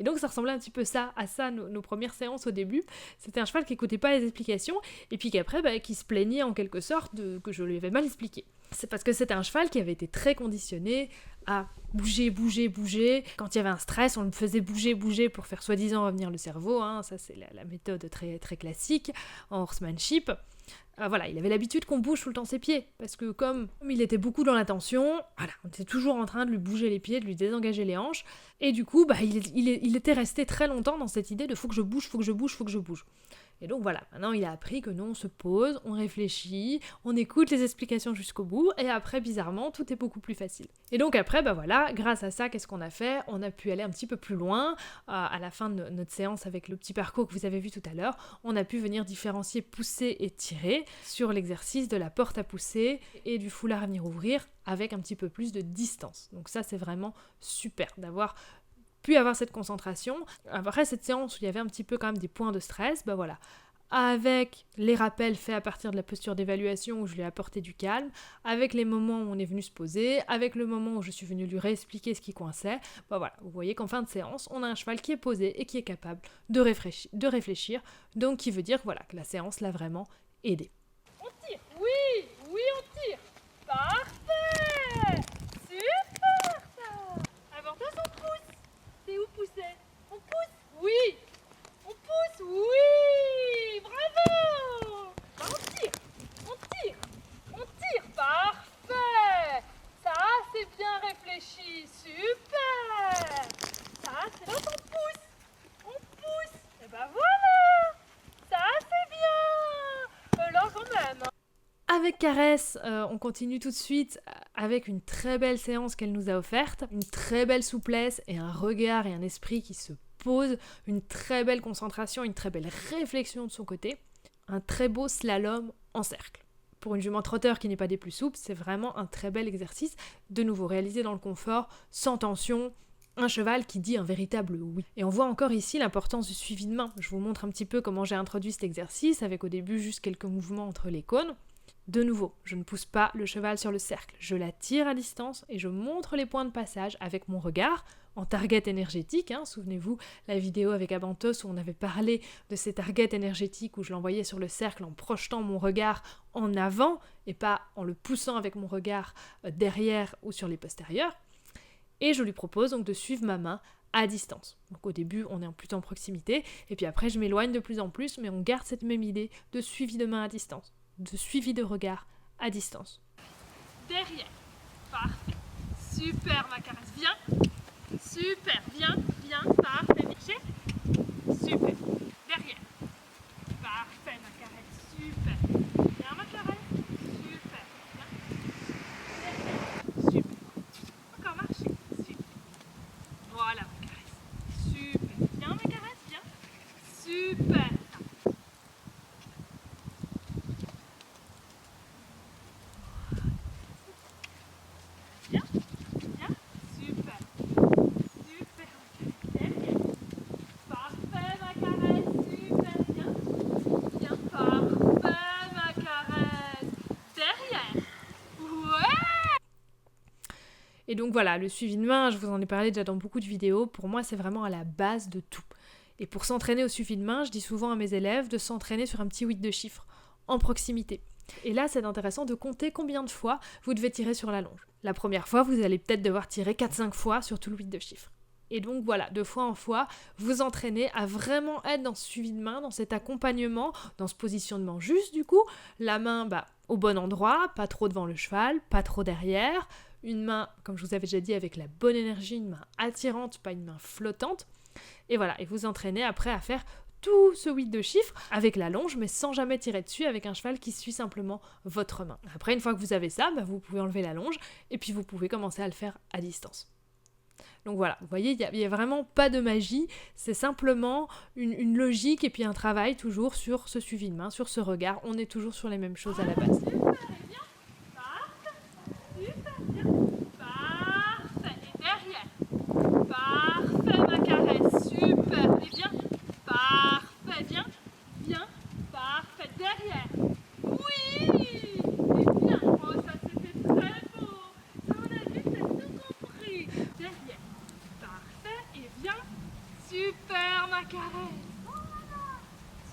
Et donc ça ressemblait un petit peu à ça nos premières séances au début. C'était un cheval qui écoutait pas les explications et puis qu'après qui se plaignait en quelque sorte que je lui avais mal expliqué. C'est parce que c'était un cheval qui avait été très conditionné à bouger. Quand il y avait un stress, on le faisait bouger pour faire soi-disant revenir le cerveau. Hein. Ça c'est la méthode très, très classique en horsemanship. Voilà, il avait l'habitude qu'on bouge tout le temps ses pieds, parce que comme il était beaucoup dans l'attention, voilà, on était toujours en train de lui bouger les pieds, de lui désengager les hanches, et du coup, il était resté très longtemps dans cette idée de faut que je bouge. Et donc voilà, maintenant il a appris que nous on se pose, on réfléchit, on écoute les explications jusqu'au bout, et après bizarrement tout est beaucoup plus facile. Et donc après, voilà, grâce à ça, qu'est-ce qu'on a fait ? On a pu aller un petit peu plus loin, à la fin de notre séance avec le petit parcours que vous avez vu tout à l'heure, on a pu venir différencier pousser et tirer sur l'exercice de la porte à pousser et du foulard à venir ouvrir avec un petit peu plus de distance. Donc ça c'est vraiment super d'avoir pu avoir cette concentration. Après cette séance où il y avait un petit peu quand même des points de stress, voilà, avec les rappels faits à partir de la posture d'évaluation où je lui ai apporté du calme, avec les moments où on est venu se poser, avec le moment où je suis venue lui réexpliquer ce qui coinçait, voilà, vous voyez qu'en fin de séance, on a un cheval qui est posé et qui est capable de réfléchir, donc qui veut dire que la séance l'a vraiment aidé. On tire, oui, on tire, parfait, super ça. Abantos, on pousse. C'est où pousser? On pousse? Oui. On pousse? Oui. Bravo. On tire, parfait. Ça, c'est bien réfléchi, super. Ça, c'est là qu'on pousse. Et voilà. Ça, c'est bien. Alors quand même. Avec Caresse, on continue tout de suite avec une très belle séance qu'elle nous a offerte, une très belle souplesse et un regard et un esprit qui se posent, une très belle concentration, une très belle réflexion de son côté, un très beau slalom en cercle. Pour une jument trotteur qui n'est pas des plus souples, c'est vraiment un très bel exercice, de nouveau réalisé dans le confort, sans tension, un cheval qui dit un véritable oui. Et on voit encore ici l'importance du suivi de main. Je vous montre un petit peu comment j'ai introduit cet exercice, avec au début juste quelques mouvements entre les cônes. De nouveau, je ne pousse pas le cheval sur le cercle, je la tire à distance et je montre les points de passage avec mon regard, en target énergétique, souvenez-vous la vidéo avec Abantos où on avait parlé de ces targets énergétiques où je l'envoyais sur le cercle en projetant mon regard en avant et pas en le poussant avec mon regard derrière ou sur les postérieurs. Et je lui propose donc de suivre ma main à distance. Donc au début, on est plutôt en proximité, et puis après je m'éloigne de plus en plus, mais on garde cette même idée de suivi de main à distance, de suivi de regard à distance. Derrière, parfait, super ma caresse, viens, super, viens, parfait, Miché, super, derrière, parfait ma caresse, super, viens ma caresse, super, viens, derrière, super, encore marcher, super, voilà ma caresse, super, viens ma caresse, viens, super. Et donc voilà, le suivi de main, je vous en ai parlé déjà dans beaucoup de vidéos, pour moi c'est vraiment à la base de tout. Et pour s'entraîner au suivi de main, je dis souvent à mes élèves de s'entraîner sur un petit 8 de chiffres, en proximité. Et là, c'est intéressant de compter combien de fois vous devez tirer sur la longe. La première fois, vous allez peut-être devoir tirer 4-5 fois sur tout le 8 de chiffres. Et donc voilà, de fois en fois, vous entraînez à vraiment être dans ce suivi de main, dans cet accompagnement, dans ce positionnement juste du coup, la main au bon endroit, pas trop devant le cheval, pas trop derrière, une main, comme je vous avais déjà dit, avec la bonne énergie, une main attirante, pas une main flottante. Et voilà, et vous entraînez après à faire tout ce 8 de chiffres avec la longe, mais sans jamais tirer dessus, avec un cheval qui suit simplement votre main. Après, une fois que vous avez ça, vous pouvez enlever la longe, et puis vous pouvez commencer à le faire à distance. Donc voilà, vous voyez, il n'y a vraiment pas de magie, c'est simplement une logique et puis un travail toujours sur ce suivi de main, sur ce regard. On est toujours sur les mêmes choses à la base. Super, et bien. Parfait. Super, bien. Parfait. Et derrière. Parfait, ma caresse. Super, et bien. Parfait, bien. Bien. Parfait, derrière. Oui. Et bien. Oh, ça c'était très beau. Ça, on a vu, t'as tout compris. Derrière. Parfait, et bien. Super, ma caresse. Voilà.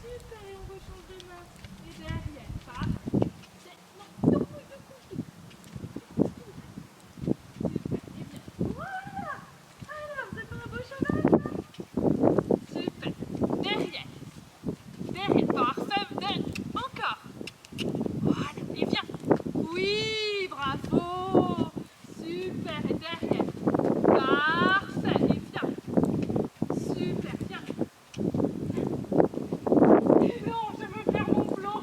Super, et on rechange de main. Et derrière. Parfait. Non, tout coup, tout coup, tout. Super, et bien. Voilà. Alors, vous êtes un beau cheval, là. Super. Derrière. Derrière. Parfait. Derrière. Encore. Voilà. Et bien. Oui, bravo. Super. Et derrière. Parfait. Et bien. Super. Bien. Et non, je veux faire mon plan.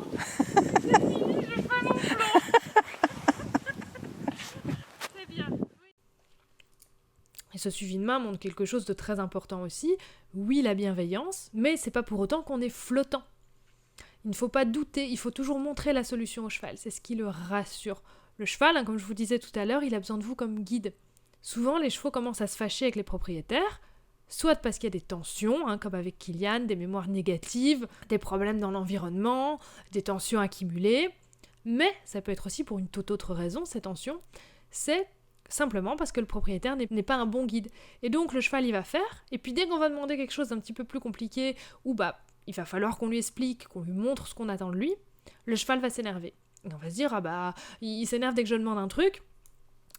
C'est fini, je fais mon plan. C'est bien. Et ce suivi de main montre quelque chose de très important aussi. Oui, la bienveillance, mais c'est pas pour autant qu'on est flottant. Il ne faut pas douter, il faut toujours montrer la solution au cheval, c'est ce qui le rassure. Le cheval, comme je vous disais tout à l'heure, il a besoin de vous comme guide. Souvent, les chevaux commencent à se fâcher avec les propriétaires, soit parce qu'il y a des tensions, comme avec Kilian, des mémoires négatives, des problèmes dans l'environnement, des tensions accumulées, mais ça peut être aussi pour une toute autre raison, ces tensions, c'est simplement parce que le propriétaire n'est pas un bon guide. Et donc le cheval il va faire, et puis dès qu'on va demander quelque chose d'un petit peu plus compliqué, ou il va falloir qu'on lui explique, qu'on lui montre ce qu'on attend de lui, le cheval va s'énerver. Et on va se dire, il s'énerve dès que je demande un truc,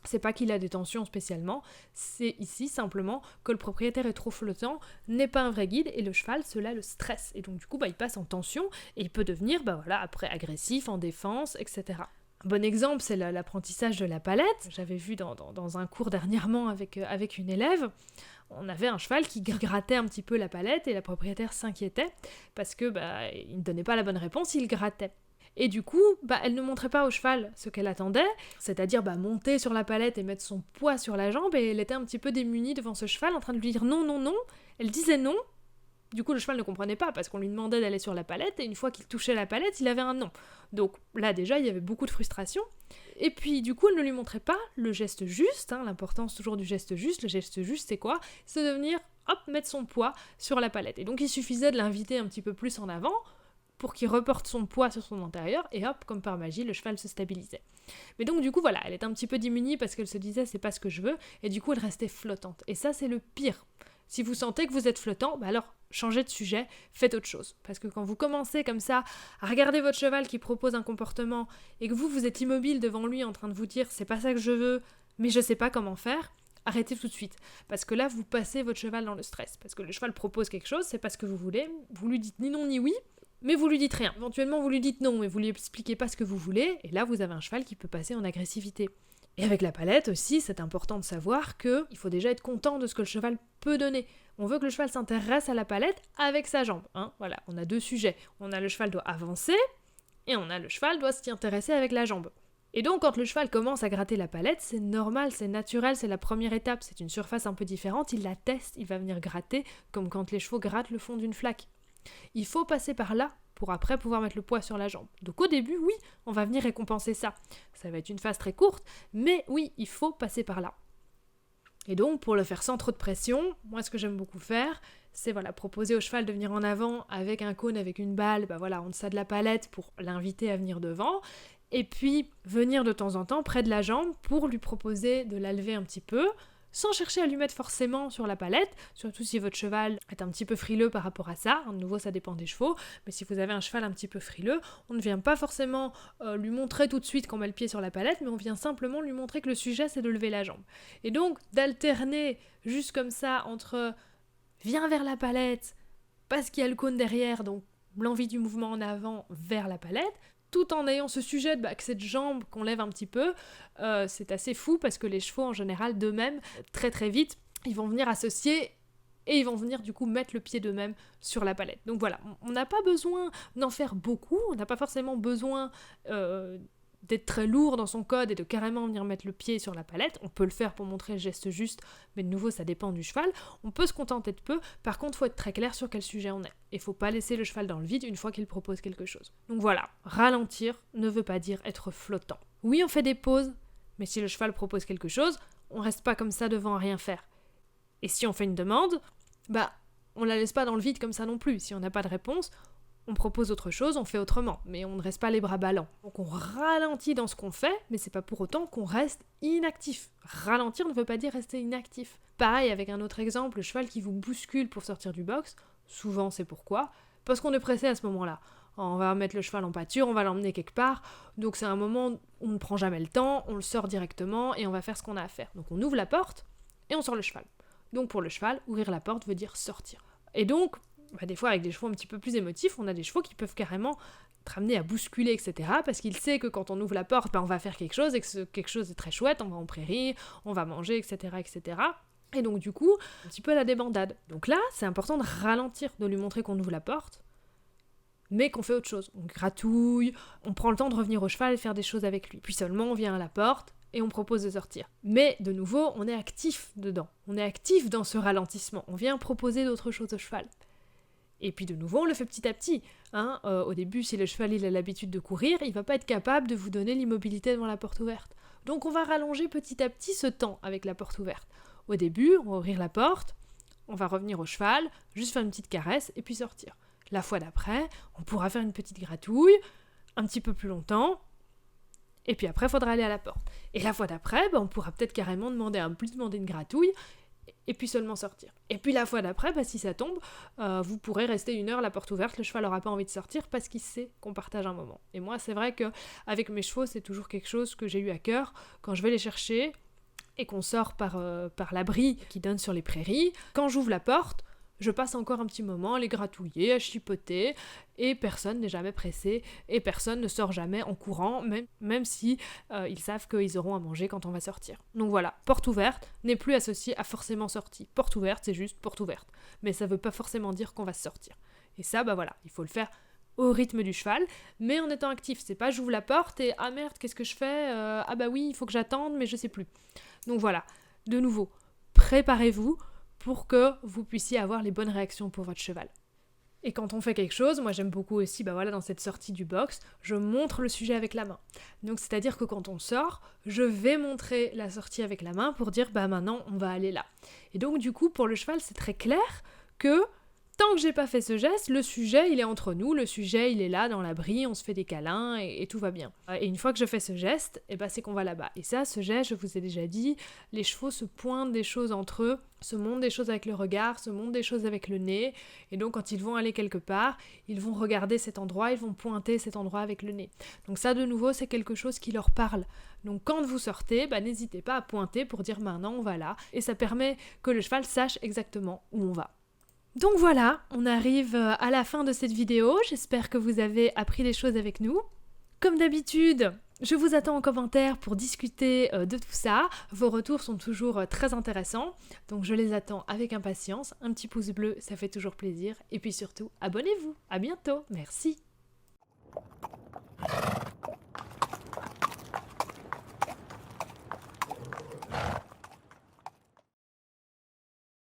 c'est pas qu'il a des tensions spécialement, c'est ici simplement que le propriétaire est trop flottant, n'est pas un vrai guide, et le cheval, cela le stresse. Et donc du coup, il passe en tension, et il peut devenir, après agressif, en défense, etc. Un bon exemple, c'est l'apprentissage de la palette. J'avais vu dans un cours dernièrement avec une élève, on avait un cheval qui grattait un petit peu la palette et la propriétaire s'inquiétait parce que il ne donnait pas la bonne réponse, il grattait. Et du coup, elle ne montrait pas au cheval ce qu'elle attendait, c'est-à-dire monter sur la palette et mettre son poids sur la jambe, et elle était un petit peu démunie devant ce cheval en train de lui dire non, non, non. Elle disait non. Du coup, le cheval ne comprenait pas parce qu'on lui demandait d'aller sur la palette et une fois qu'il touchait la palette, il avait un non. Donc là, déjà, il y avait beaucoup de frustration. Et puis, du coup, elle ne lui montrait pas le geste juste, l'importance toujours du geste juste. Le geste juste, c'est quoi ? C'est de venir, mettre son poids sur la palette. Et donc, il suffisait de l'inviter un petit peu plus en avant pour qu'il reporte son poids sur son antérieur et comme par magie, le cheval se stabilisait. Mais donc, du coup, voilà, elle était un petit peu démunie parce qu'elle se disait, c'est pas ce que je veux, et du coup, elle restait flottante. Et ça, c'est le pire. Si vous sentez que vous êtes flottant, alors changez de sujet, faites autre chose. Parce que quand vous commencez comme ça à regarder votre cheval qui propose un comportement et que vous êtes immobile devant lui en train de vous dire c'est pas ça que je veux, mais je sais pas comment faire, arrêtez tout de suite. Parce que là, vous passez votre cheval dans le stress. Parce que le cheval propose quelque chose, c'est pas ce que vous voulez, vous lui dites ni non ni oui, mais vous lui dites rien. Éventuellement, vous lui dites non, mais vous lui expliquez pas ce que vous voulez, et là, vous avez un cheval qui peut passer en agressivité. Et avec la palette aussi, c'est important de savoir qu'il faut déjà être content de ce que le cheval peut donner. On veut que le cheval s'intéresse à la palette avec sa jambe. Voilà, on a deux sujets. On a le cheval doit avancer et on a le cheval doit s'y intéresser avec la jambe. Et donc quand le cheval commence à gratter la palette, c'est normal, c'est naturel, c'est la première étape. C'est une surface un peu différente, il la teste, il va venir gratter comme quand les chevaux grattent le fond d'une flaque. Il faut passer par là pour après pouvoir mettre le poids sur la jambe. Donc au début, oui, on va venir récompenser ça. Ça va être une phase très courte, mais oui, il faut passer par là. Et donc, pour le faire sans trop de pression, moi ce que j'aime beaucoup faire, c'est proposer au cheval de venir en avant avec un cône, avec une balle, en deçà de la palette pour l'inviter à venir devant, et puis venir de temps en temps près de la jambe pour lui proposer de la lever un petit peu, sans chercher à lui mettre forcément sur la palette, surtout si votre cheval est un petit peu frileux par rapport à ça. De nouveau, ça dépend des chevaux, mais si vous avez un cheval un petit peu frileux, on ne vient pas forcément lui montrer tout de suite qu'on met le pied sur la palette, mais on vient simplement lui montrer que le sujet, c'est de lever la jambe. Et donc, d'alterner juste comme ça entre viens vers la palette, parce qu'il y a le cône derrière, donc l'envie du mouvement en avant vers la palette, tout en ayant ce sujet que cette jambe qu'on lève un petit peu, c'est assez fou parce que les chevaux en général d'eux-mêmes, très très vite, ils vont venir associer et ils vont venir du coup mettre le pied d'eux-mêmes sur la palette. Donc voilà, on n'a pas besoin d'en faire beaucoup, on n'a pas forcément besoin d'être très lourd dans son code et de carrément venir mettre le pied sur la palette. On peut le faire pour montrer le geste juste, mais de nouveau ça dépend du cheval. On peut se contenter de peu, par contre il faut être très clair sur quel sujet on est. Il ne faut pas laisser le cheval dans le vide une fois qu'il propose quelque chose. Donc voilà, ralentir ne veut pas dire être flottant. Oui, on fait des pauses, mais si le cheval propose quelque chose, on reste pas comme ça devant à rien faire. Et si on fait une demande, on la laisse pas dans le vide comme ça non plus. Si on n'a pas de réponse, on propose autre chose, on fait autrement, mais on ne reste pas les bras ballants. Donc on ralentit dans ce qu'on fait, mais c'est pas pour autant qu'on reste inactif. Ralentir ne veut pas dire rester inactif. Pareil avec un autre exemple, le cheval qui vous bouscule pour sortir du box, souvent c'est pourquoi, parce qu'on est pressé à ce moment-là. On va mettre le cheval en pâture, on va l'emmener quelque part, donc c'est un moment où on ne prend jamais le temps, on le sort directement et on va faire ce qu'on a à faire. Donc on ouvre la porte et on sort le cheval. Donc pour le cheval, ouvrir la porte veut dire sortir. Et donc, des fois avec des chevaux un petit peu plus émotifs, on a des chevaux qui peuvent carrément être amenés à bousculer, etc. Parce qu'il sait que quand on ouvre la porte, on va faire quelque chose et que quelque chose est très chouette, on va en prairie, on va manger, etc., etc. Et donc du coup, un petit peu à la débandade. Donc là, c'est important de ralentir, de lui montrer qu'on ouvre la porte, mais qu'on fait autre chose. On gratouille, on prend le temps de revenir au cheval et faire des choses avec lui. Puis seulement, on vient à la porte et on propose de sortir. Mais de nouveau, on est actif dedans. On est actif dans ce ralentissement. On vient proposer d'autres choses au cheval. Et puis de nouveau, on le fait petit à petit. Au début, si le cheval il a l'habitude de courir, il va pas être capable de vous donner l'immobilité devant la porte ouverte. Donc on va rallonger petit à petit ce temps avec la porte ouverte. Au début, on va ouvrir la porte, on va revenir au cheval, juste faire une petite caresse et puis sortir. La fois d'après, on pourra faire une petite gratouille, un petit peu plus longtemps, et puis après, il faudra aller à la porte. Et la fois d'après, on pourra peut-être carrément demander une gratouille, et puis seulement sortir. Et puis la fois d'après, si ça tombe, vous pourrez rester 1 heure la porte ouverte, le cheval n'aura pas envie de sortir parce qu'il sait qu'on partage un moment. Et moi, c'est vrai qu'avec mes chevaux, c'est toujours quelque chose que j'ai eu à cœur. Quand je vais les chercher et qu'on sort par l'abri qui donne sur les prairies, quand j'ouvre la porte, je passe encore un petit moment à les gratouiller, à chipoter, et personne n'est jamais pressé, et personne ne sort jamais en courant, même si ils savent qu'ils auront à manger quand on va sortir. Donc voilà, porte ouverte n'est plus associée à forcément sortie. Porte ouverte, c'est juste porte ouverte. Mais ça veut pas forcément dire qu'on va sortir. Et ça, voilà, il faut le faire au rythme du cheval, mais en étant actif. C'est pas j'ouvre la porte et « Ah merde, qu'est-ce que je fais ? Oui, il faut que j'attende, mais je sais plus. » Donc voilà, de nouveau, préparez-vous pour que vous puissiez avoir les bonnes réactions pour votre cheval. Et quand on fait quelque chose, moi j'aime beaucoup aussi, dans cette sortie du box, je montre le sujet avec la main. Donc c'est-à-dire que quand on sort, je vais montrer la sortie avec la main pour dire maintenant on va aller là. Et donc du coup pour le cheval c'est très clair que tant que j'ai pas fait ce geste, le sujet il est entre nous, le sujet il est là dans l'abri, on se fait des câlins et tout va bien. Et une fois que je fais ce geste, c'est qu'on va là-bas. Et ça, ce geste, je vous ai déjà dit, les chevaux se pointent des choses entre eux, se montrent des choses avec le regard, se montrent des choses avec le nez, et donc quand ils vont aller quelque part, ils vont regarder cet endroit, ils vont pointer cet endroit avec le nez. Donc ça, de nouveau, c'est quelque chose qui leur parle. Donc quand vous sortez, n'hésitez pas à pointer pour dire maintenant on va là, et ça permet que le cheval sache exactement où on va. Donc voilà, on arrive à la fin de cette vidéo, j'espère que vous avez appris des choses avec nous. Comme d'habitude, je vous attends en commentaire pour discuter de tout ça, vos retours sont toujours très intéressants, donc je les attends avec impatience, un petit pouce bleu, ça fait toujours plaisir, et puis surtout, abonnez-vous, à bientôt, merci.